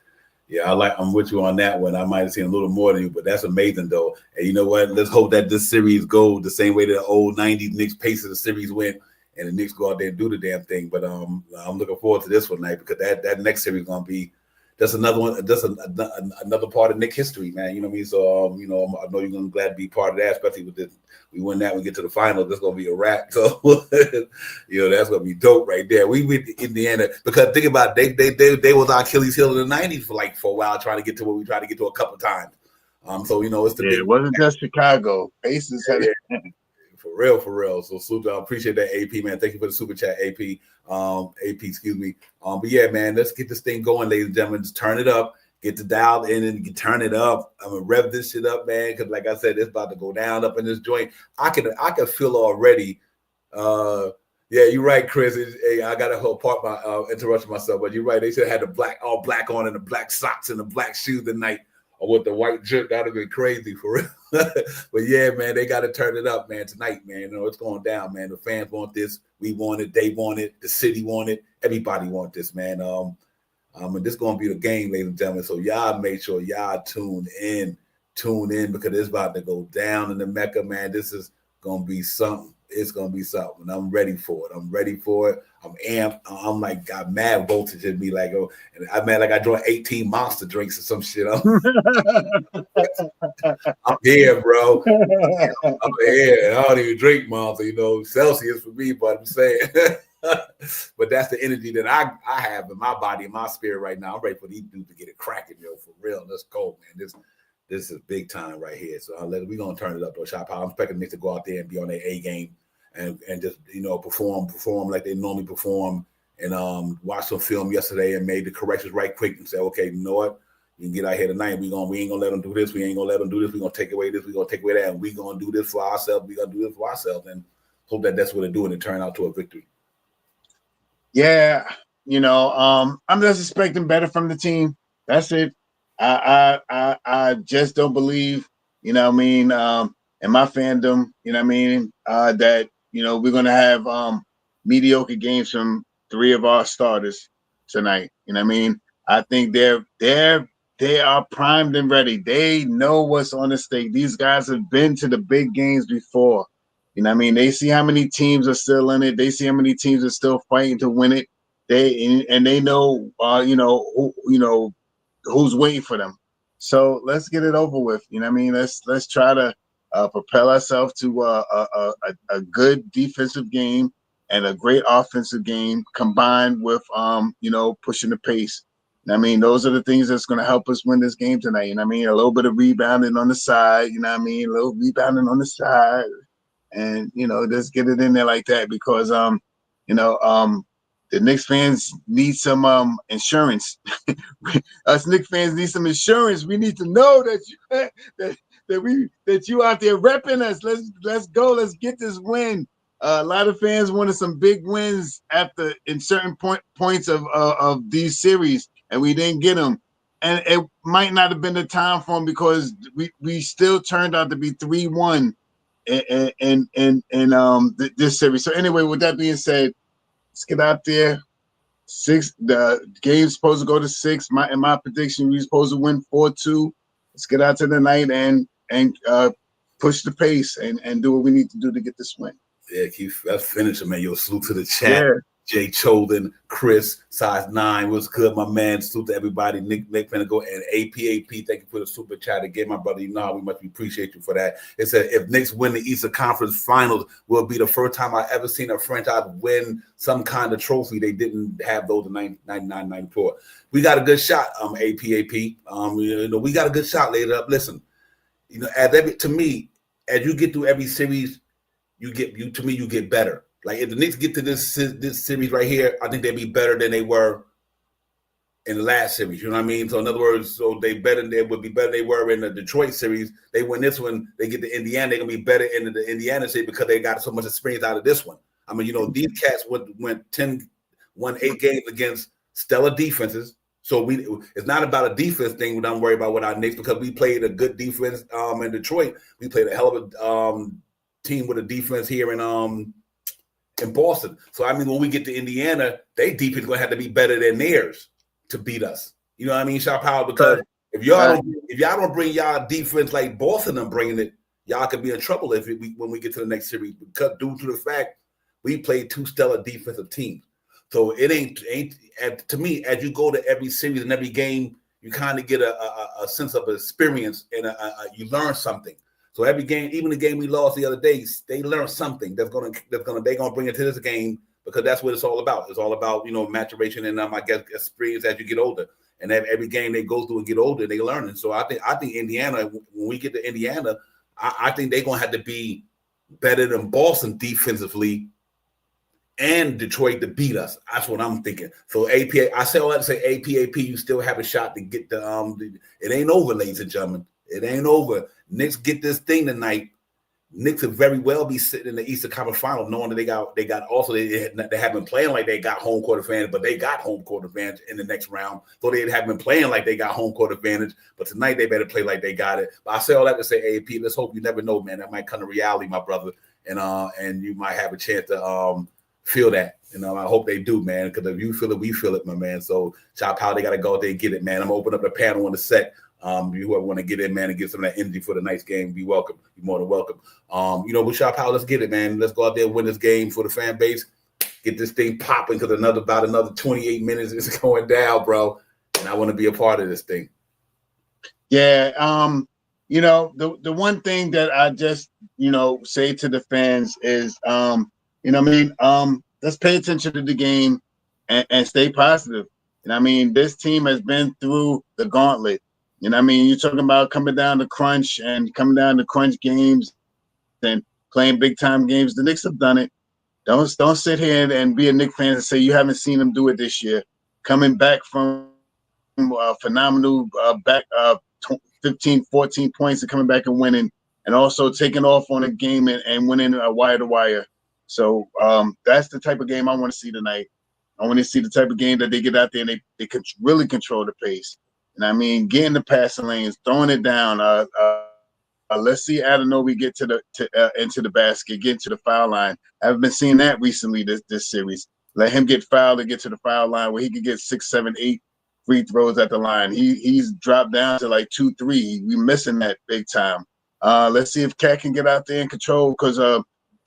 yeah, I'm with you on that one. I might have seen a little more than you, but that's amazing though. And you know what? Let's hope that this series goes the same way the old 90s Knicks pace of the series went, and the Knicks go out there and do the damn thing. But I'm looking forward to this one tonight, because that next series is gonna be that's another one, that's another part of Knicks history, man. You know what I mean? So I know you're gonna be glad to be part of that, especially with this. We win that, we get to the finals, that's gonna be a wrap. So that's gonna be dope right there. We win Indiana, because think about it, they was our Achilles heel in the 90s for a while, trying to get to what we tried to get to a couple times. So it's the big, it wasn't just Chicago. Pacers had it. For real. So super, I appreciate that, AP, man. Thank you for the super chat, AP. Excuse me. But yeah, man, let's get this thing going, ladies and gentlemen. Just turn it up. Get the dial in and turn it up. I'm gonna rev this shit up, man, because like I said, it's about to go down up in this joint. I can feel already. Yeah, you're right, Chris. Hey, I got to hold part my interrupting myself, but you're right. They should have had the all black on and the black socks and the black shoes tonight, or with the white drip. That'd have been crazy for real. But yeah, man, they got to turn it up, man, tonight, man. It's going down, man. The fans want this. We want it. They want it. The city want it. Everybody want this, man. And this is going to be the game, ladies and gentlemen. So y'all make sure y'all tune in, because it's about to go down in the Mecca, man. This is going to be something. It's going to be something. I'm ready for it. I'm amped. I'm like, got mad voltage in me. Like, oh, and I like I drank 18 Monster drinks or some shit. I'm here, bro. I'm here. I don't even drink Monster, Celsius for me, but I'm saying. But that's the energy that I have in my body and my spirit right now. I'm ready for these dudes to get it cracking, for real. Let's go, man. This is big time right here. So we're gonna turn it up though, Shop. I'm expecting Knicks to go out there and be on their A game and just perform like they normally perform, and watch some film yesterday and made the corrections right quick and say, okay, you know what? You can get out here tonight. We ain't gonna let them do this. We ain't gonna let them do this. We're gonna take away this. We're gonna take away that, and we're gonna do this for ourselves. We're gonna do this for ourselves, and hope that's what they're doing and turn out to a victory. Yeah, I'm just expecting better from the team. That's it. I just don't believe, in my fandom, that we're gonna have mediocre games from 3 of our starters tonight. I think they are primed and ready. They know what's on the stake. These guys have been to the big games before. They see how many teams are still in it. They see how many teams are still fighting to win it. They know, who's waiting for them. So let's get it over with. Let's try to propel ourselves to a good defensive game and a great offensive game combined with pushing the pace. Those are the things that's going to help us win this game tonight. A little bit of rebounding on the side. A little rebounding on the side. And just get it in there like that, because the Knicks fans need some insurance. Us Knicks fans need some insurance. We need to know that you out there repping us. Let's go. Let's get this win. A lot of fans wanted some big wins in certain points of these series, and we didn't get them. And it might not have been the time for them, because we still turned out to be 3-1. This series. So anyway, with that being said, let's get out there. 6. The game's supposed to go to 6. In my prediction, we're supposed to win 4-2. Let's get out to the night and push the pace and do what we need to do to get this win. Yeah, Keith, that's finishing, man. Salute to the chat. Yeah. Jay Choden, Chris, size 9. What's good, my man? Salute to everybody. Nick Pentago and APAP. Thank you for the super chat again, my brother. You know how we much appreciate you for that. It said, if Knicks win the Eastern Conference Finals, will be the first time I ever seen a franchise win some kind of trophy. They didn't have those in 99, 94. We got a good shot, APAP. We got a good shot laid up. Listen, to me, as you get through every series, you get better. Like if the Knicks get to this series right here, I think they'd be better than they were in the last series. You know what I mean? So in other words, they would be better than they were in the Detroit series. They win this one, they get to Indiana, they're gonna be better in the Indiana series because they got so much experience out of this one. I mean, these cats won 8 games against stellar defenses. So it's not about a defense thing. We don't worry about with our Knicks because we played a good defense in Detroit. We played a hell of a team with a defense here in Boston. So I mean, when we get to Indiana, their defense is gonna have to be better than theirs to beat us. You know what I mean, Shot Power? Because if y'all don't bring y'all defense like Boston and bringing it, y'all could be in trouble when we get to the next series. Because due to the fact we played 2 stellar defensive teams. So it ain't to me, as you go to every series and every game, you kind of get a sense of experience and you learn something. So every game, even the game we lost the other day, they learned something they're gonna bring it to this game because that's what it's all about. It's all about maturation and I guess experience as you get older. And every game they go through and get older, they learn. And so I think Indiana, when we get to Indiana, I think they're gonna have to be better than Boston defensively and Detroit to beat us. That's what I'm thinking. So APA, I say all that to say APAP, you still have a shot to get it ain't over, ladies and gentlemen. It ain't over. Knicks get this thing tonight. Knicks could very well be sitting in the Eastern Conference Final, knowing that they haven't been playing like they got home court advantage, but they got home court advantage in the next round. So they haven't been playing like they got home court advantage, but tonight they better play like they got it. But I say all that to say, AP, let's hope you never know, man. That might come to reality, my brother, and you might have a chance to feel that. I hope they do, man, because if you feel it, we feel it, my man. So Chop Power, they got to go out there and get it, man. I'm going to open up the panel in a sec. Whoever want to get in, man, and get some of that energy for the night's game, be welcome. Be more than welcome. With Shop Power, let's get it, man. Let's go out there and win this game for the fan base. Get this thing popping because about another 28 minutes is going down, bro. And I want to be a part of this thing. Yeah. The one thing that I just, say to the fans is, let's pay attention to the game and stay positive. This team has been through the gauntlet. You're talking about coming down to crunch games and playing big time games. The Knicks have done it. Don't sit here and be a Knicks fan and say you haven't seen them do it this year. Coming back from phenomenal 15, 14 points and coming back and winning, and also taking off on a game and winning a wire to wire. So that's the type of game I want to see tonight. I want to see the type of game that they get out there and they can really control the pace. And getting the passing lanes, throwing it down. Let's see Adenobi get into the basket, get to the foul line. I haven't been seeing that recently this series. Let him get fouled and get to the foul line where he can get 6, 7, 8 free throws at the line. He's dropped down to like 2, 3. We missing that big time. Let's see if Cat can get out there and control because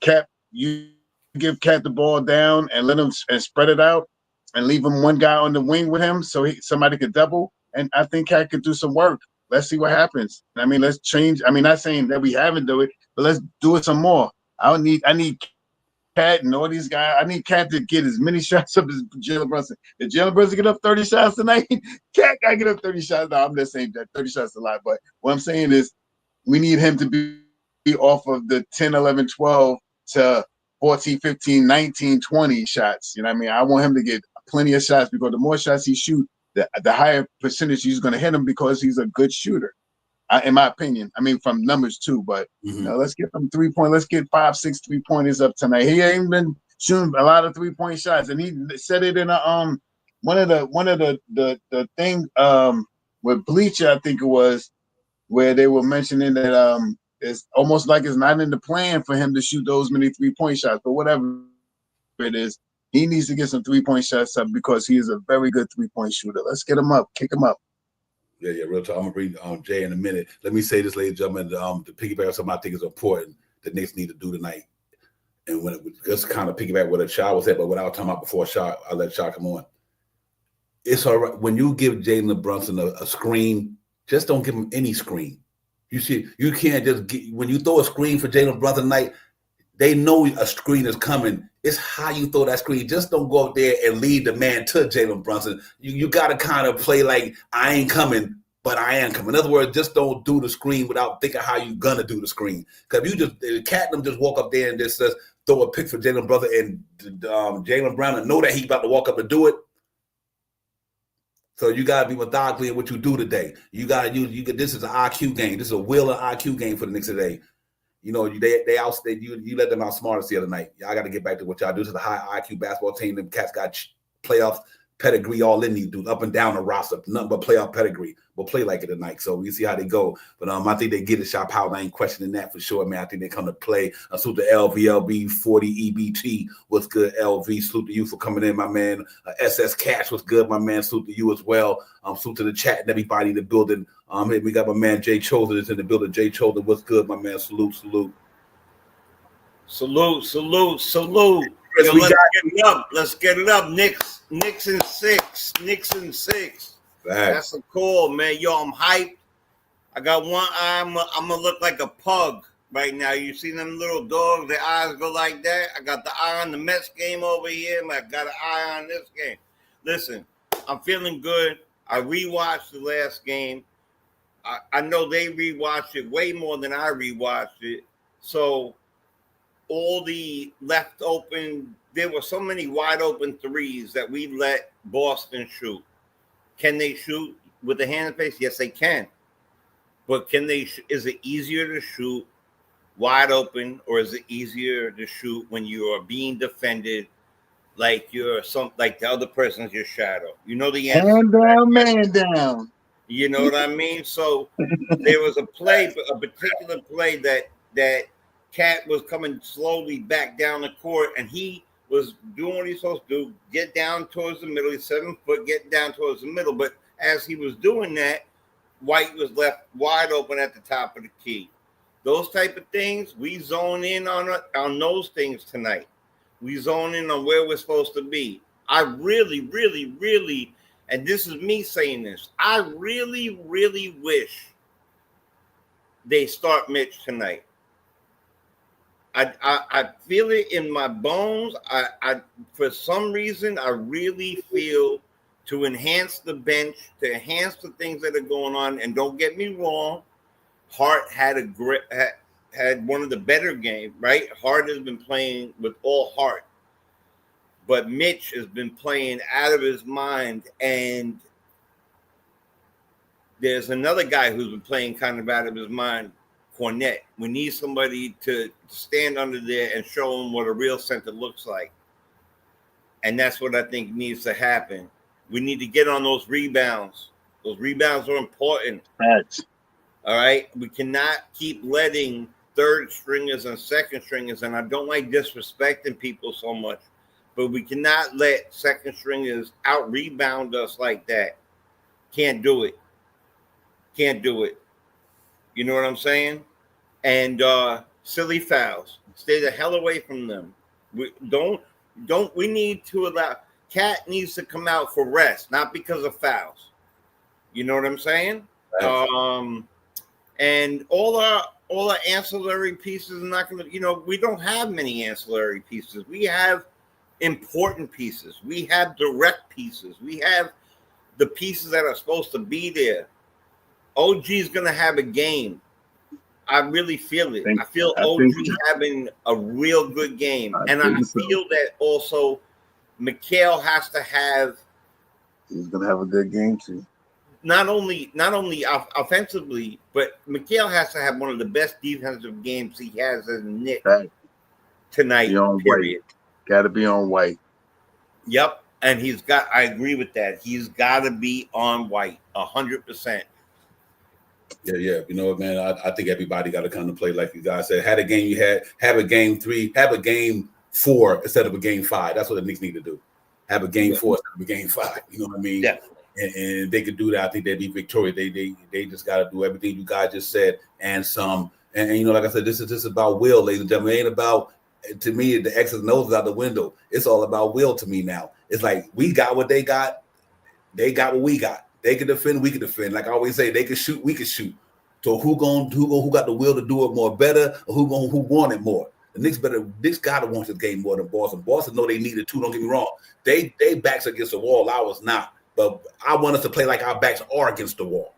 Cat, you give Cat the ball down and let him and spread it out and leave him one guy on the wing with him so somebody could double. And I think Cat could do some work. Let's see what happens. Let's change. Not saying that we haven't done it, but let's do it some more. I need Cat and all these guys. I need Cat to get as many shots up as Jalen Brunson. Did Jalen Brunson get up 30 shots tonight? Cat got to get up 30 shots. No, I'm just saying that 30 shots is a lot. But what I'm saying is we need him to be off of the 10, 11, 12 to 14, 15, 19, 20 shots. I want him to get plenty of shots because the more shots he shoots, the higher percentage he's going to hit him because he's a good shooter, in my opinion. From numbers too, but let's get them 3-point. Let's get 5, 6 3-pointers up tonight. He ain't been shooting a lot of 3-point shots, and he said it in one of the thing with Bleacher, I think it was, where they were mentioning that it's almost like it's not in the plan for him to shoot those many 3-point shots, but whatever it is. He needs to get some 3-point shots up because he is a very good 3-point shooter. Let's get him up, kick him up. Yeah, real talk. I'm gonna bring Jay in a minute. Let me say this, ladies and gentlemen, to piggyback on something I think is important. The Knicks need to do tonight. And when it just kind of piggyback what a Shaw was said, but what I was talking about before Shaw, I let Shaw come on. It's all right when you give Jalen Brunson a screen, just don't give him any screen. You see, you can't just get when you throw a screen for Jalen Brunson tonight, they know a screen is coming. It's how you throw that screen. Just don't go up there and lead the man to Jalen Brunson. You got to kind of play like I ain't coming, but I am coming. In other words, just don't do the screen without thinking how you gonna do the screen. Because if you just Cat them just walk up there and just throw a pick for Jalen Brunson and Jalen Brown and know that he's about to walk up and do it. So you gotta be methodically in what you do today. You gotta use this is an IQ game. This is a will and IQ game for the Knicks today. You know, they outstayed you. You let them outsmart us the other night. Y'all got to get back to what y'all do. This is a high IQ basketball team. Them cats got playoff pedigree all in these dudes, up and down the roster. Nothing but playoff pedigree. We'll play like it tonight. So we see how they go. But I think they get a shot power. I ain't questioning that for sure, man. I think they come to play. Salute to LVLB 40 EBT. What's good, LV? Salute to you for coming in, my man. SS Cash, what's good, my man? Salute to you as well. Salute to the chat and everybody in the building. We got my man Jay Chosen is in the building. Jay Chosen, what's good, my man? Salute. Yo, let's get it up. Knicks in six. That's a call, man. Yo, I'm hyped. I got one eye. I'm gonna look like a pug right now. You see them little dogs? Their eyes go like that. I got the eye on the Mets game over here. I got an eye on this game. Listen, I'm feeling good. I rewatched the last game. I know they rewatched it way more than I rewatched it. So all the left open, there were so many wide open threes that we let Boston shoot. Can they shoot with the hand and face? Yes, they can. But is it easier to shoot wide open, or is it easier to shoot when you are being defended like like the other person's your shadow? You know the answer. Man down. You know what I mean? So there was a particular play that Cat was coming slowly back down the court, and he was doing what he's supposed to do, get down towards the middle. He's 7 foot, get down towards the middle. But as he was doing that, White was left wide open at the top of the key. Those type of things, we zone in on those things tonight. We zone in on where we're supposed to be. I really, really, really, and this is me saying this, I really, really wish they start Mitch tonight. I feel it in my bones. I for some reason, I really feel to enhance the bench, to enhance the things that are going on. And don't get me wrong, Hart had one of the better games, right? Hart has been playing with all heart, but Mitch has been playing out of his mind. And there's another guy who's been playing kind of out of his mind, Cornette. We need somebody to stand under there and show them what a real center looks like. And that's what I think needs to happen. We need to get on those rebounds. Those rebounds are important. Right. All right. We cannot keep letting third stringers and second stringers, and I don't like disrespecting people so much, but we cannot let second stringers out rebound us like that. Can't do it. You know what I'm saying? And silly fouls. Stay the hell away from them. We need to allow. Cat needs to come out for rest, not because of fouls. You know what I'm saying? Right. And all our ancillary pieces are not going to. We don't have many ancillary pieces. We have important pieces. We have direct pieces. We have the pieces that are supposed to be there. OG is going to have a game. I really feel it. I feel OG having a real good game. And I feel that also Mikal has to have. He's going to have a good game too. Not only offensively, but Mikal has to have one of the best defensive games he has as a Knick tonight. Period. Got to be on White. Yep. And I agree with that. He's got to be on White 100%. Yeah. You know what, man? I think everybody got to come to play like you guys said. Had a game have a game 3, have a game 4 instead of a game 5. That's what the Knicks need to do. Have a game 4 instead of a game 5. You know what I mean? Definitely. And they could do that. I think they'd be victorious. They just got to do everything you guys just said and some. And like I said, this is about will, ladies and gentlemen. It ain't about to me, the X's and O's out the window. It's all about will to me now. It's like we got what they got. They got what we got. They can defend, we can defend. Like I always say, they can shoot, we can shoot. So who got the will to do it more better, or who want it more? The Knicks gotta want this game more than Boston. Boston know they need it too. Don't get me wrong. They backs against the wall. I was not, but I want us to play like our backs are against the wall.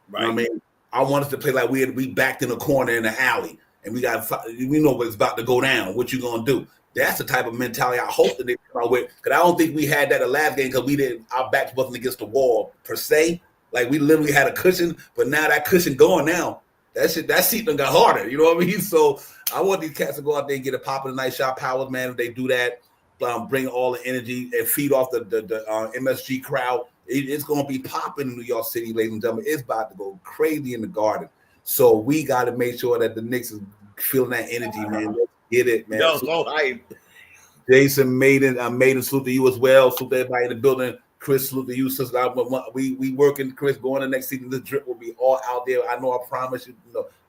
Right. You know what I mean, I want us to play like we backed in a corner in the alley, and we know what's about to go down. What you gonna do? That's the type of mentality I hope that they come out with. Because I don't think we had that in the last game because our backs wasn't against the wall per se. Like we literally had a cushion, but now that cushion going now, that seat done got harder. You know what I mean? So I want these cats to go out there and get a pop in the night shot powers, man. If they do that, bring all the energy and feed off the MSG crowd. It's going to be popping in New York City, ladies and gentlemen. It's about to go crazy in the Garden. So we got to make sure that the Knicks is feeling that energy, man. Let's get it, man. Yo, so hype. Jason Maiden, salute to you as well. Salute to everybody in the building. Chris, salute to you, sister. We working, Chris, going to next season. This drip will be all out there. I know, I promise you.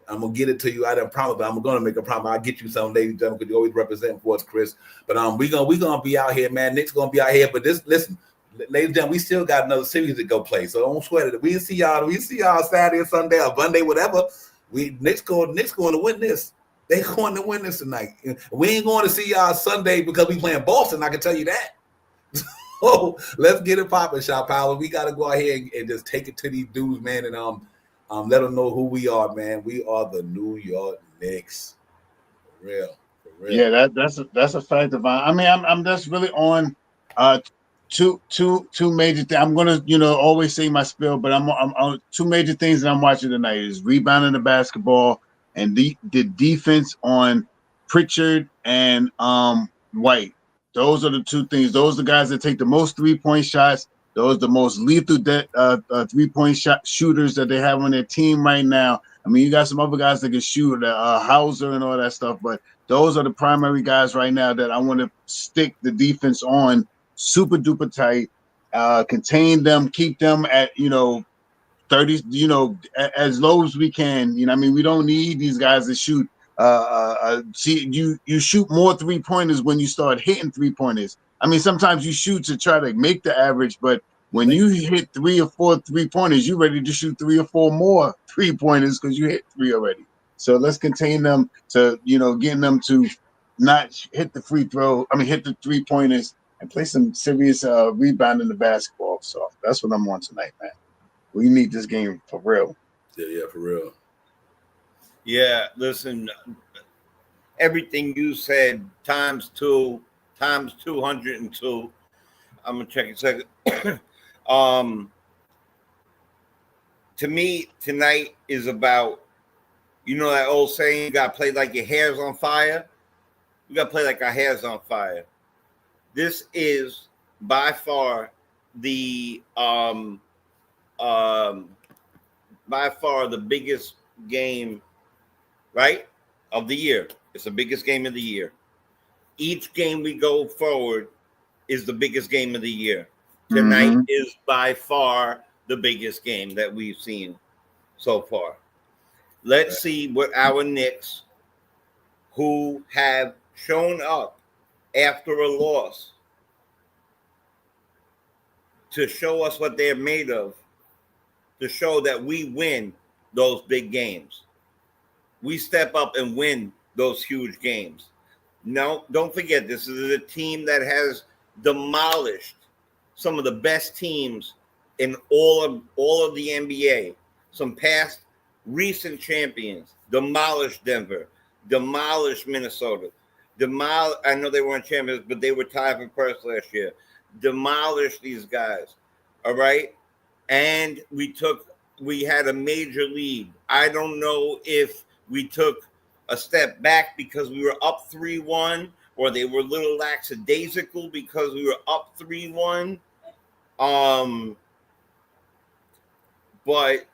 I'm gonna get it to you. I didn't promise, but I'm gonna make a promise. I'll get you some, ladies and gentlemen, because you always represent for us, Chris. But we gonna be out here, man. Nick's gonna be out here. But listen, ladies and gentlemen, we still got another series to go play. So don't sweat it. We see y'all Saturday or Sunday or Monday, whatever. Nick's going to win this. They going to win this tonight. We ain't going to see y'all Sunday because we playing Boston. I can tell you that. So let's get it popping, Shot Power. We got to go out here and just take it to these dudes, man, and let them know who we are, man. We are the New York Knicks. For real. Yeah, that's a fact of mine. I mean, I'm just really on two major things. I'm gonna always say my spiel, but I'm on two major things that I'm watching tonight is rebounding the basketball and the defense on Pritchard and White. Those are the two things. Those are the guys that take the most 3-point shots. Those are the most lethal 3-point shot shooters that they have on their team right now. I mean, you got some other guys that can shoot, Hauser and all that stuff, but those are the primary guys right now that I want to stick the defense on super duper tight, contain them, keep them at 30, as low as we can. I mean, we don't need these guys to shoot. See, you shoot more 3-pointers when you start hitting 3-pointers. I mean, sometimes you shoot to try to make the average, but when you hit 3 or 4 3-pointers, you're ready to shoot 3 or 4 more 3-pointers because you hit 3 already. So let's contain them to, getting them to not hit the free throw. I mean, hit the 3-pointers and play some serious rebounding the basketball. So that's what I'm on tonight, man. We need this game for real. Yeah, for real. Yeah, listen, everything you said times 202. I'm gonna check a second. To me, tonight is about, that old saying, you gotta play like your hair's on fire. We gotta play like our hair's on fire. This is by far the biggest game, right, of the year. It's the biggest game of the year. Each game we go forward is the biggest game of the year. Tonight is by far the biggest game that we've seen so far. Let's see what our Knicks, who have shown up after a loss to show us what they're made of, to show that we win those big games. We step up and win those huge games. No, don't forget, this is a team that has demolished some of the best teams in all of the NBA. Some past recent champions demolished Denver, demolished Minnesota, I know they weren't champions, but they were tied for first last year. Demolished these guys. All right. And we had a major lead. I don't know if we took a step back because we were up 3-1, or they were a little lackadaisical because we were up 3-1. But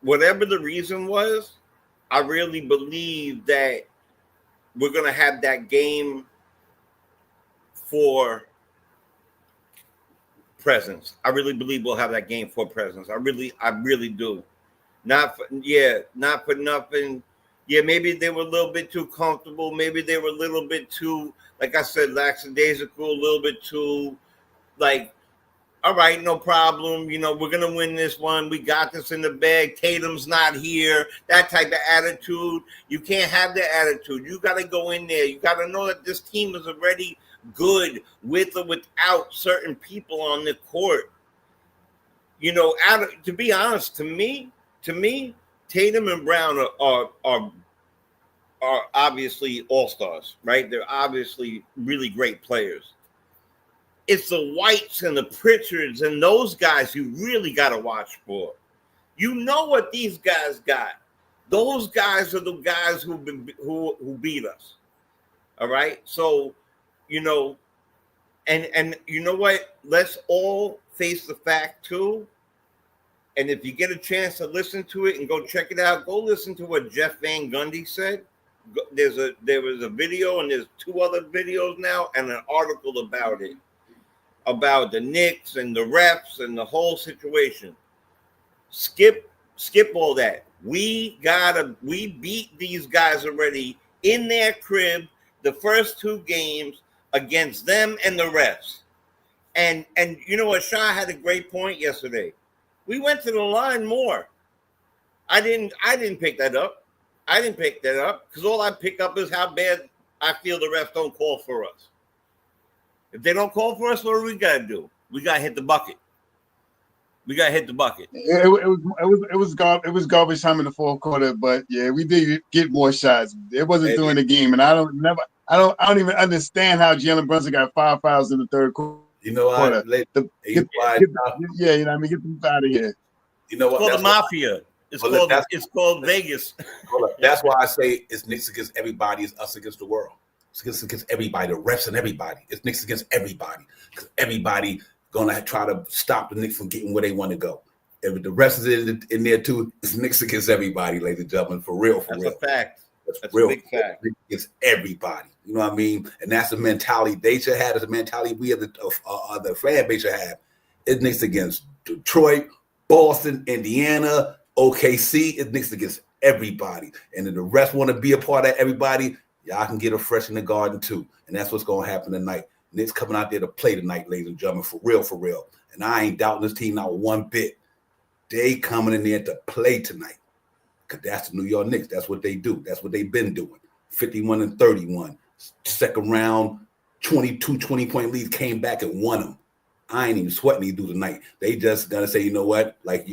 whatever the reason was, I really believe that we're going to have that game for presence. I really believe we'll have that game for presence. I really do. Not for nothing. Yeah, maybe they were a little bit too comfortable. Maybe they were a little bit too, like I said, lackadaisical, a little bit too, like, all right, no problem. You know, we're going to win this one. We got this in the bag. Tatum's not here. That type of attitude. You can't have that attitude. You got to go in there. You got to know that this team is already good with or without certain people on the court. You know, to be honest, to me, Tatum and Brown are obviously all-stars, right? They're obviously really great players. It's the Whites and the Pritchards and those guys you really got to watch for. You know what these guys got. Those guys are the guys who beat us. All right? So, you know, and you know what? Let's all face the fact, too. And if you get a chance to listen to it and go check it out, go listen to what Jeff Van Gundy said. There was a video, and there's 2 other videos now, and an article about it, about the Knicks and the refs and the whole situation. Skip all that. We beat these guys already in their crib the first 2 games against them and the refs. And you know what? Shah had a great point yesterday. We went to the line more. I didn't pick that up. I didn't pick that up because all I pick up is how bad I feel the refs don't call for us. If they don't call for us, what do we got to do? We got to hit the bucket. It was garbage time in the fourth quarter, but yeah, we did get more shots. It wasn't during the game, and I don't even understand how Jalen Brunson got 5 fouls in the third quarter. You know what? Get them out of here. You know what? It's called the Mafia. It's called Vegas. That's why I say it's Knicks against everybody. It's us against the world. It's against everybody, the refs and everybody. It's Knicks against everybody. Because everybody gonna try to stop the Knicks from getting where they want to go. If the rest is in there too, it's Knicks against everybody, ladies and gentlemen. For real. That's a fact. That's real. A big fact. It's everybody. You know what I mean? And that's the mentality they should have. It's the mentality we as the fan base should have. It's Knicks against Detroit, Boston, Indiana, OKC. It's Knicks against everybody. And if the rest want to be a part of everybody, y'all can get a fresh in the garden too. And that's what's going to happen tonight. Knicks coming out there to play tonight, ladies and gentlemen, for real. And I ain't doubting this team not one bit. They coming in there to play tonight. Because that's the New York Knicks. That's what they do. That's what they've been doing. 51-31. Second round, 20-point leads, came back and won them. I ain't even sweating these dudes tonight. They just gonna say, you know what? Like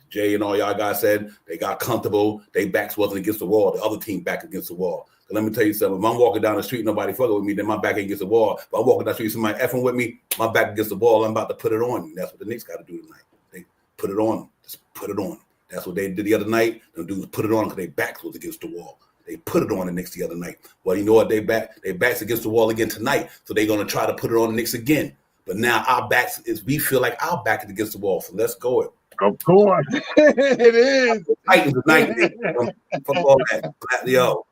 Jay and all y'all guys said, they got comfortable. They backs wasn't against the wall. The other team back against the wall. So let me tell you something. If I'm walking down the street, nobody fucking with me, then my back ain't against the wall. If I'm walking down the street, somebody effing with me, my back against the wall, I'm about to put it on you. That's what the Knicks got to do tonight. They put it on them. Just put it on them. That's what they did the other night. The dudes put it on because their backs was against the wall. They put it on the Knicks the other night. Well, you know what? Their backs against the wall again tonight. So they're going to try to put it on the Knicks again. But now we feel like our back is against the wall. So let's go. Of course. It is. Titans tonight. Fuck all that. Yo.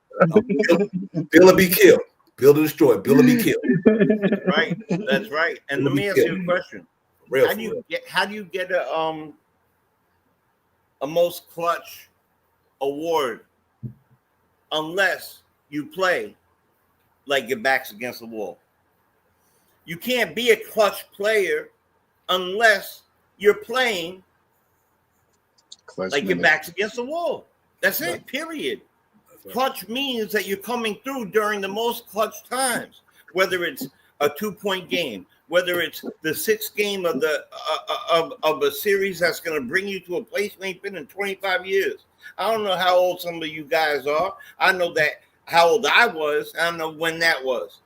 Bill or be killed. Build or destroy. Bill or be killed. Right. That's right. And let me ask you a question. How do you get a most clutch award unless you play like your back's against the wall? You can't be a clutch player unless you're playing like your back's against the wall. That's it, period. Clutch means that you're coming through during the most clutch times, whether it's a 2-point game, whether it's the 6th game of a series that's going to bring you to a place you ain't been in 25 years. I don't know how old some of you guys are. I know that how old I was. I don't know when that was.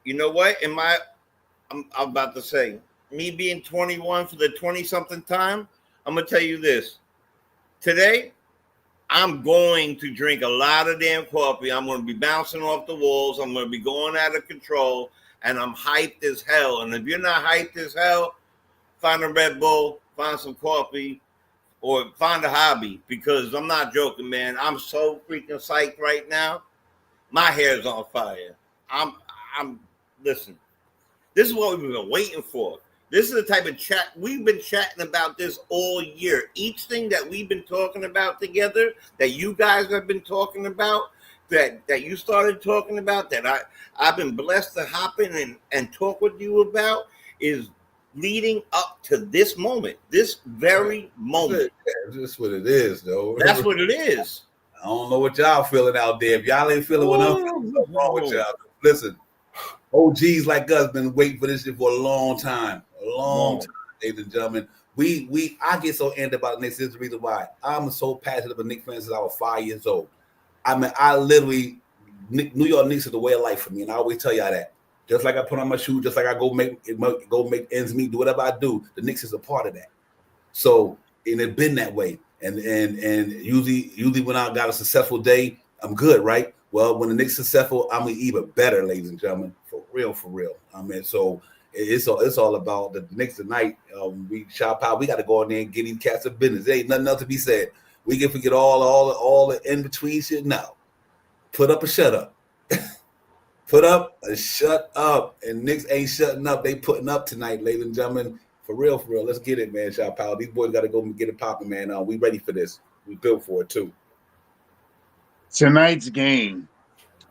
You know what? I'm about to say, me being 21 for the 20-something time, I'm going to tell you this. Today, I'm going to drink a lot of damn coffee. I'm going to be bouncing off the walls. I'm going to be going out of control. And I'm hyped as hell. And if you're not hyped as hell, find a Red Bull, find some coffee, or find a hobby. Because I'm not joking, man. I'm so freaking psyched right now. My hair's on fire. Listen, this is what we've been waiting for. This is the type of chat we've been chatting about this all year. Each thing that we've been talking about together, that you guys have been talking about, that you started talking about, that I've been blessed to hop in and talk with you about, is leading up to this moment, this very moment. That's just what it is, though. That's what it is. I don't know what y'all feeling out there. If y'all ain't feeling what I'm feeling, what's wrong with y'all? Listen, OGs like us been waiting for this shit for a long time. A long time, ladies and gentlemen. I get so amped about Knicks. This is the reason why I'm so passionate about Knicks fans since I was 5 years old. I mean, I literally, New York Knicks is the way of life for me, and I always tell y'all that. Just like I put on my shoes, just like I go make ends meet, do whatever I do, the Knicks is a part of that. So, and it's been that way. And usually when I got a successful day, I'm good, right? Well, when the Knicks successful, I'm even better, ladies and gentlemen, for real. I mean, so it's all about the Knicks tonight. We shop out. We got to go in there and get these cats some business. There ain't nothing else to be said. We can forget all the in between shit now. Put up or shut up. Put up or shut up. And Knicks ain't shutting up. They putting up tonight, ladies and gentlemen. For real. Let's get it, man. Shop out. These boys got to go and get it popping, man. We ready for this. We built for it too. Tonight's game,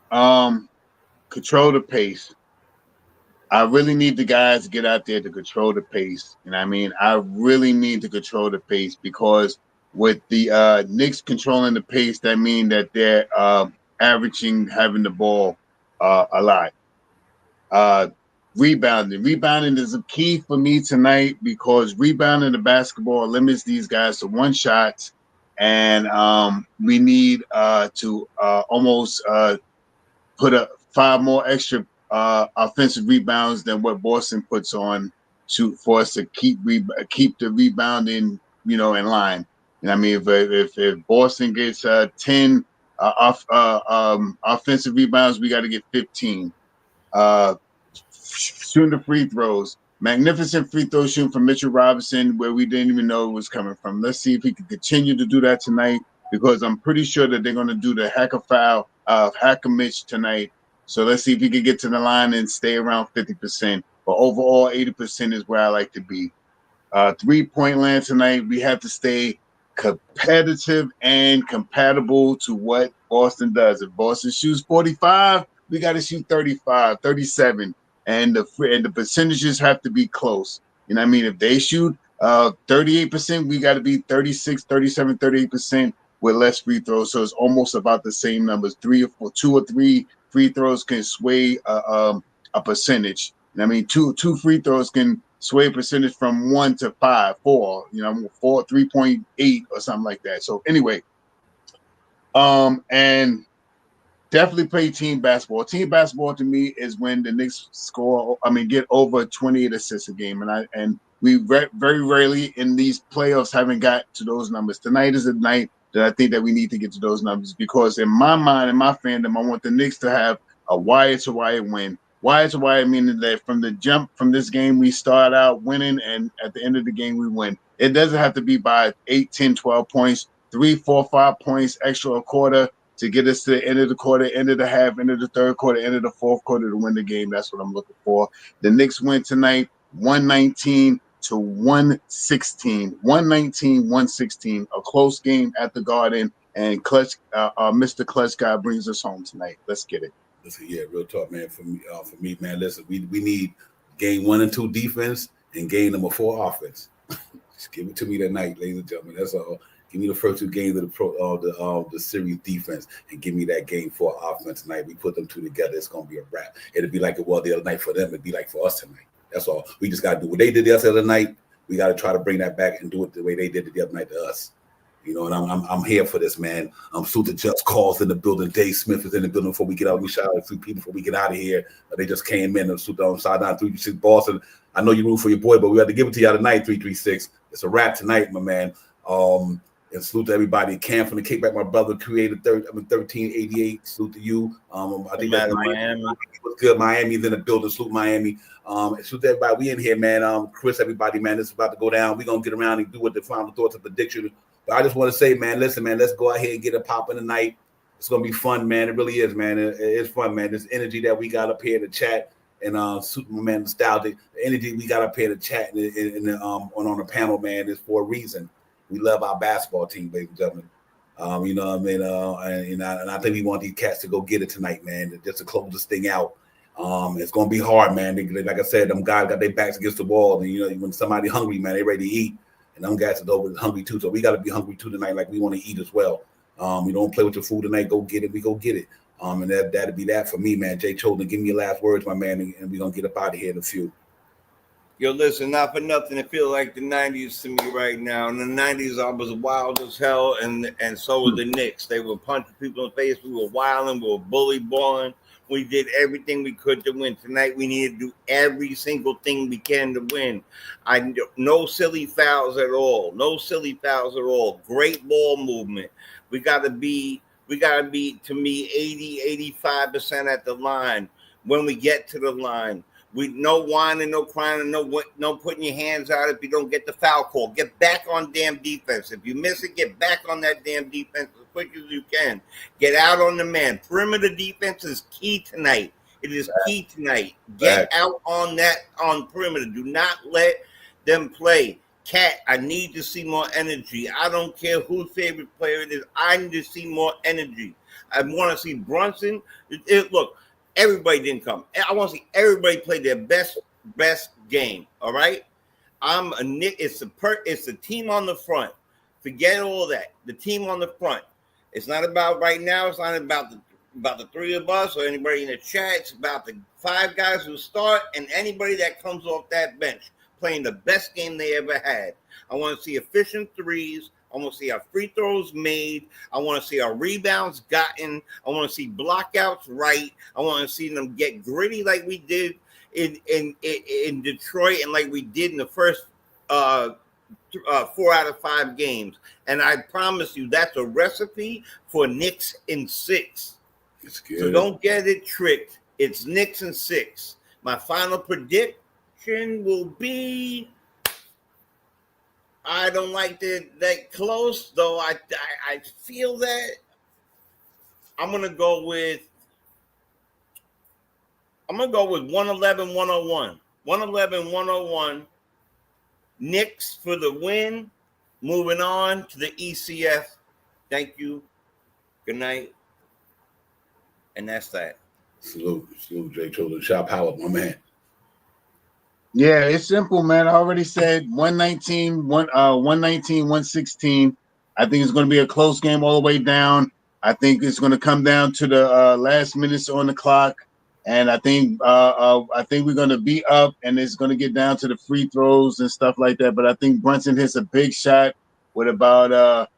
control the pace. I really need the guys to get out there to control the pace. And I mean, I really need to control the pace because with the Knicks controlling the pace, that means that they're averaging having the ball a lot. Rebounding is a key for me tonight because rebounding the basketball limits these guys to one shot, and we need to almost put up 5 more extra offensive rebounds than what Boston puts on for us to keep the rebounding, in line. And I mean, if Boston gets 10 offensive rebounds, we got to get 15. Shooting the free throws, magnificent free throw shooting from Mitchell Robinson, where we didn't even know it was coming from. Let's see if he can continue to do that tonight, because I'm pretty sure that they're going to do the hacker foul of Hacker Mitch tonight. So let's see if he can get to the line and stay around 50%. But overall, 80% is where I like to be. 3-point land tonight, we have to stay competitive and compatible to what Boston does. If Boston shoots 45, we got to shoot 35, 37. And the percentages have to be close. You know what I mean? If they shoot 38%, we got to be 36, 37, 38% with less free throws. So it's almost about the same numbers. 2 or 3 free throws can sway a percentage. You know what I mean? Two free throws can sway a percentage from 1 to 5, 4, 3.8 or something like that. So anyway, and definitely play team basketball. Team basketball to me is when the Knicks get over 28 assists a game. And we very rarely in these playoffs haven't got to those numbers. Tonight is a night that I think that we need to get to those numbers, because in my mind, in my fandom, I want the Knicks to have a wire-to-wire win. Wire-to-wire meaning that from the jump from this game, we start out winning, and at the end of the game, we win. It doesn't have to be by 8, 10, 12 points, 3, 4, 5 points, extra a quarter, to get us to the end of the quarter, end of the half, end of the third quarter, end of the fourth quarter to win the game. That's what I'm looking for. The Knicks win tonight, 119-116. 119-116. A close game at the Garden, and Clutch, Mr. Clutch guy brings us home tonight. Let's get it. Listen, yeah, real talk, man. For me, man. Listen, we need game 1 and 2 defense and game number 4 offense. Just give it to me tonight, ladies and gentlemen. That's all. Give me the first 2 games of the series defense, and give me that game 4 offense tonight. We put them 2 together, it's gonna be a wrap. It'll be like it was the other night for them. It'd be like for us tonight. That's all. We just gotta do what they did the other night. We gotta try to bring that back and do it the way they did it the other night to us. And I'm here for this, man. Salute to Just Calls in the building. Dave Smith is in the building before we get out. We shout out a few people before we get out of here. They just came in and salute on side 936 Boston. I know you root for your boy, but we have to give it to y'all tonight, 336. It's a wrap tonight, my man. And salute to everybody. Cam from the Kickback, my brother, created 1388. Salute to you. I think that's Miami. Was good. Miami's in the building. Salute Miami. Salute to everybody. We in here, man. Chris, everybody, man. This is about to go down. We're gonna get around and do what the final thoughts and prediction. But I just want to say, man, listen, man, let's go out here and get it popping tonight. It's gonna be fun, man. It really is, man. It is fun, man. This energy that we got up here in the chat and Superman nostalgic. The energy we got up here to chat on the panel, man, is for a reason. We love our basketball team, ladies and gentlemen. You know what I mean? And I think we want these cats to go get it tonight, man, just to close this thing out. It's going to be hard, man. Like I said, them guys got their backs against the wall. And, you know, when somebody hungry, man, they ready to eat. And them guys are over hungry, too. So we got to be hungry, too, tonight, like we want to eat as well. We don't play with your food tonight. Go get it. We go get it. And that'll be that for me, man. Jay Choden, give me your last words, my man, and we're going to get up out of here in a few. Yo, listen, not for nothing. It feels like the 90s to me right now. In the 90s, I was wild as hell, and so were the Knicks. They were punching people in the face. We were wilding. We were bully balling. We did everything we could to win. Tonight, we need to do every single thing we can to win. No silly fouls at all. No silly fouls at all. Great ball movement. We got to be, to me, 80-85% at the line when we get to the line. We no whining, no crying, and no putting your hands out if you don't get the foul call. Get back on damn defense. If you miss it, get back on that damn defense as quick as you can. Get out on the man. Perimeter defense is key tonight. It is key tonight. Get out on perimeter. Do not let them play. Cat, I need to see more energy. I don't care whose favorite player it is. I need to see more energy. I want to see Brunson. Look. Everybody didn't come. I want to see everybody play their best game. All right. I'm a Nick. It's the team on the front. Forget all that. The team on the front. It's not about right now. It's not about the three of us or anybody in the chat. It's about the 5 guys who start and anybody that comes off that bench playing the best game they ever had. I want to see efficient threes. I want to see our free throws made. I want to see our rebounds gotten. I want to see blockouts right. I want to see them get gritty like we did in Detroit and like we did in the first 4 out of 5 games. And I promise you, that's a recipe for Knicks in 6. It's good. So don't get it tricked. It's Knicks in 6. My final prediction will be. I don't like that close, though. I feel that I'm gonna go with 111-101. 111-101. Knicks for the win. Moving on to the ECF. Thank you. Good night. And that's that. Salute, Jay Choden. Shop power, my man. Yeah, it's simple, man. I already said 119, 116. I think it's going to be a close game all the way down. I think it's going to come down to the last minutes on the clock, and I think we're going to be up, and it's going to get down to the free throws and stuff like that. But I think Brunson hits a big shot with about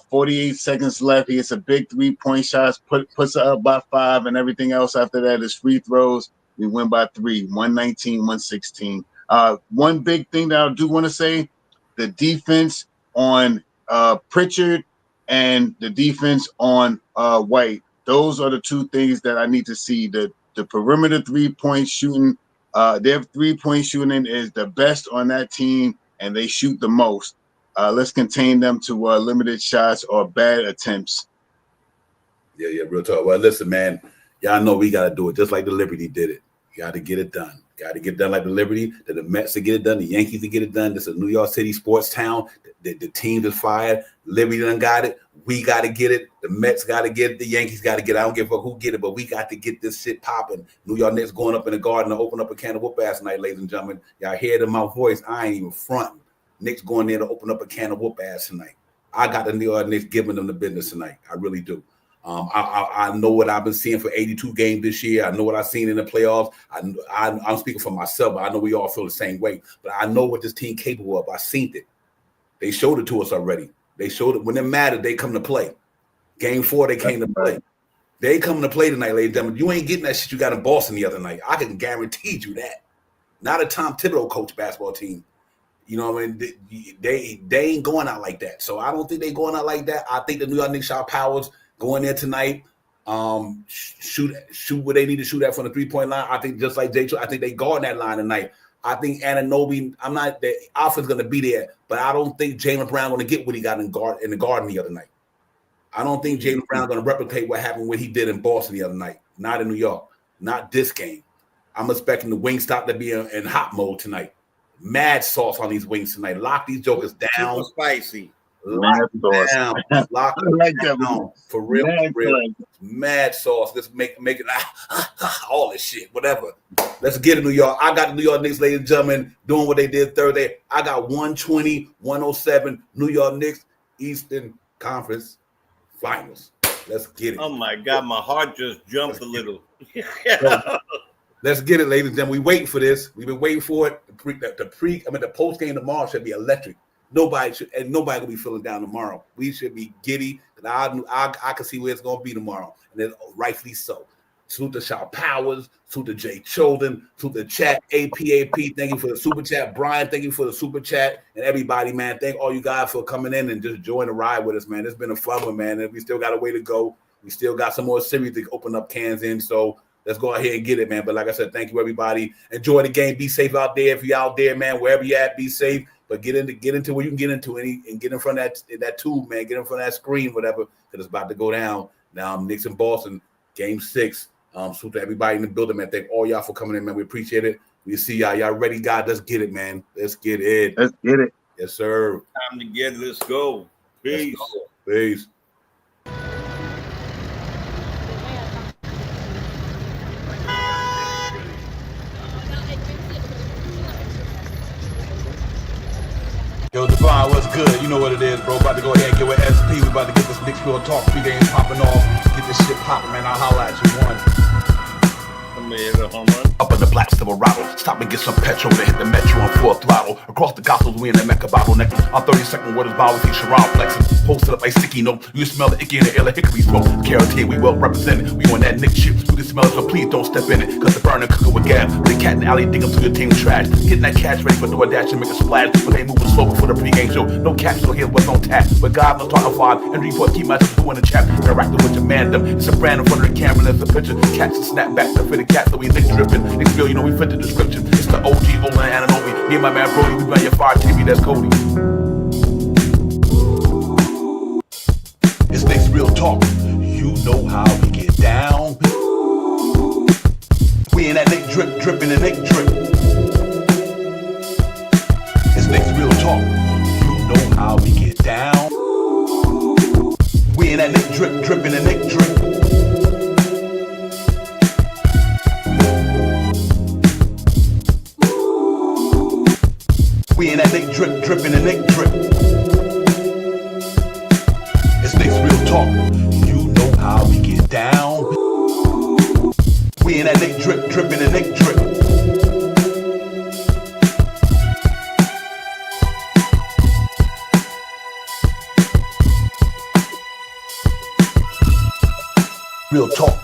48 seconds left. He hits a big 3-point shot, puts it up by 5, and everything else after that is free throws. We win by 3, 119-116. One big thing that I do want to say, the defense on Pritchard and the defense on White. Those are the 2 things that I need to see. The perimeter 3-point shooting, their 3-point shooting is the best on that team, and they shoot the most. Let's contain them to limited shots or bad attempts. Yeah, real talk. Well, listen, man, y'all know we got to do it just like the Liberty did it. You got to get it done. Got to get done like the Liberty, the Mets to get it done, the Yankees to get it done. This is a New York City sports town. The team is fired. Liberty done got it. We got to get it. The Mets got to get it. The Yankees got to get it. I don't give a fuck who get it, but we got to get this shit popping. New York Knicks going up in the Garden to open up a can of whoop ass tonight, ladies and gentlemen. Y'all hear it in my voice. I ain't even fronting. Knicks going there to open up a can of whoop ass tonight. I got the New York Knicks giving them the business tonight. I really do. I know what I've been seeing for 82 games this year. I know what I've seen in the playoffs. I'm speaking for myself, but I know we all feel the same way. But I know what this team capable of. I've seen it. They showed it to us already. They showed it when it mattered. They come to play. Game 4, they came to play. They come to play tonight, ladies and gentlemen. You ain't getting that shit you got in Boston the other night. I can guarantee you that. Not a Tom Thibodeau coach basketball team. You know what I mean? They ain't going out like that. So I don't think they going out like that. I think the New York Knicks shot powers. Go in there tonight, shoot what they need to shoot at from the 3-point line. I think just like Jay, I think they guard that line tonight. I think Anunoby, the offense going to be there, but I don't think Jaylen Brown going to get what he got in the Garden the other night. I don't think Jaylen Brown going to replicate what happened when he did in Boston the other night. Not in New York. Not this game. I'm expecting the Wingstop to be in hot mode tonight. Mad sauce on these wings tonight. Lock these jokers down. Super spicy. Lock them down. Lock them down. For real. For real. Mad sauce. Let's make it all this shit. Whatever. Let's get it, New York. I got the New York Knicks, ladies and gentlemen, doing what they did Thursday. I got 120-107 New York Knicks Eastern Conference Finals. Let's get it. Oh my God, my heart just jumped a little. Let's get it, ladies and gentlemen. We waiting for this. We've been waiting for it. The post game tomorrow should be electric. Nobody will be feeling down tomorrow. We should be giddy. I can see where it's gonna be tomorrow, and then rightfully so. Salute to Shaw Powers, salute to Jay Choden, salute to chat APAP. Thank you for the super chat, Brian. Thank you for the super chat, and everybody, man. Thank all you guys for coming in and just joining the ride with us, man. It's been a fun one, man. And we still got a way to go. We still got some more series to open up cans in. So let's go ahead and get it, man. But like I said, thank you, everybody. Enjoy the game. Be safe out there. If you're out there, man, wherever you at, be safe. But get into where you can get into and get in front of that tube, man. Get in front of that screen, whatever, because it's about to go down. Now, Knicks and Boston, Game 6. So to everybody in the building, man. Thank all y'all for coming in, man. We appreciate it. We see y'all. Y'all ready, God? Let's get it, man. Let's get it. Let's get it. Yes, sir. Time to get it. Let's go. Peace. Let's go. Peace. Yo, Divine, what's good? You know what it is, bro. About to go ahead and get with SP. We about to get this Knicks Real Talk pregame popping off. Get this shit popping, man. I'll holler at you one. Up in the black Silverado, stop and get some petrol to hit the metro on full throttle. Across the gospels, we in the Mecca bottleneck. On 32nd, what is bound with Sharon flexing. Posted up like sticky note. You smell the icky in the air like hickory smoke. Carrot we well represented. We on that Nick shit. You can smell it, so please don't step in it. Cause the burner cooking with gas. The cat in the alley dig up to your team trash. Getting that cash ready for DoorDash and make a splash. But they moving slow before the pregame show. No capsule here, what's on tap. But God, no talking five. And report keep my two in the chat. Interacting with your man them. It's a brand in front of the camera. There's a picture. Catch and snap back to fit the cat so we Nick dripping. It's real, you know we fit the description. It's the OG, Olin, and Ananobi. Me and my man Brody, we run your fire TV, that's Cody. It's Knicks Real Talk. You know how we get down. We in that Nick drip, dripping and Nick drip. It's Knicks Real Talk. You know how we get down. We in that Nick drip, dripping and Nick drip. We in that Nick drip, dripping and Nick drip. It's Knicks Real Talk. You know how we get down. We in that Nick drip, dripping and Nick drip. Real talk.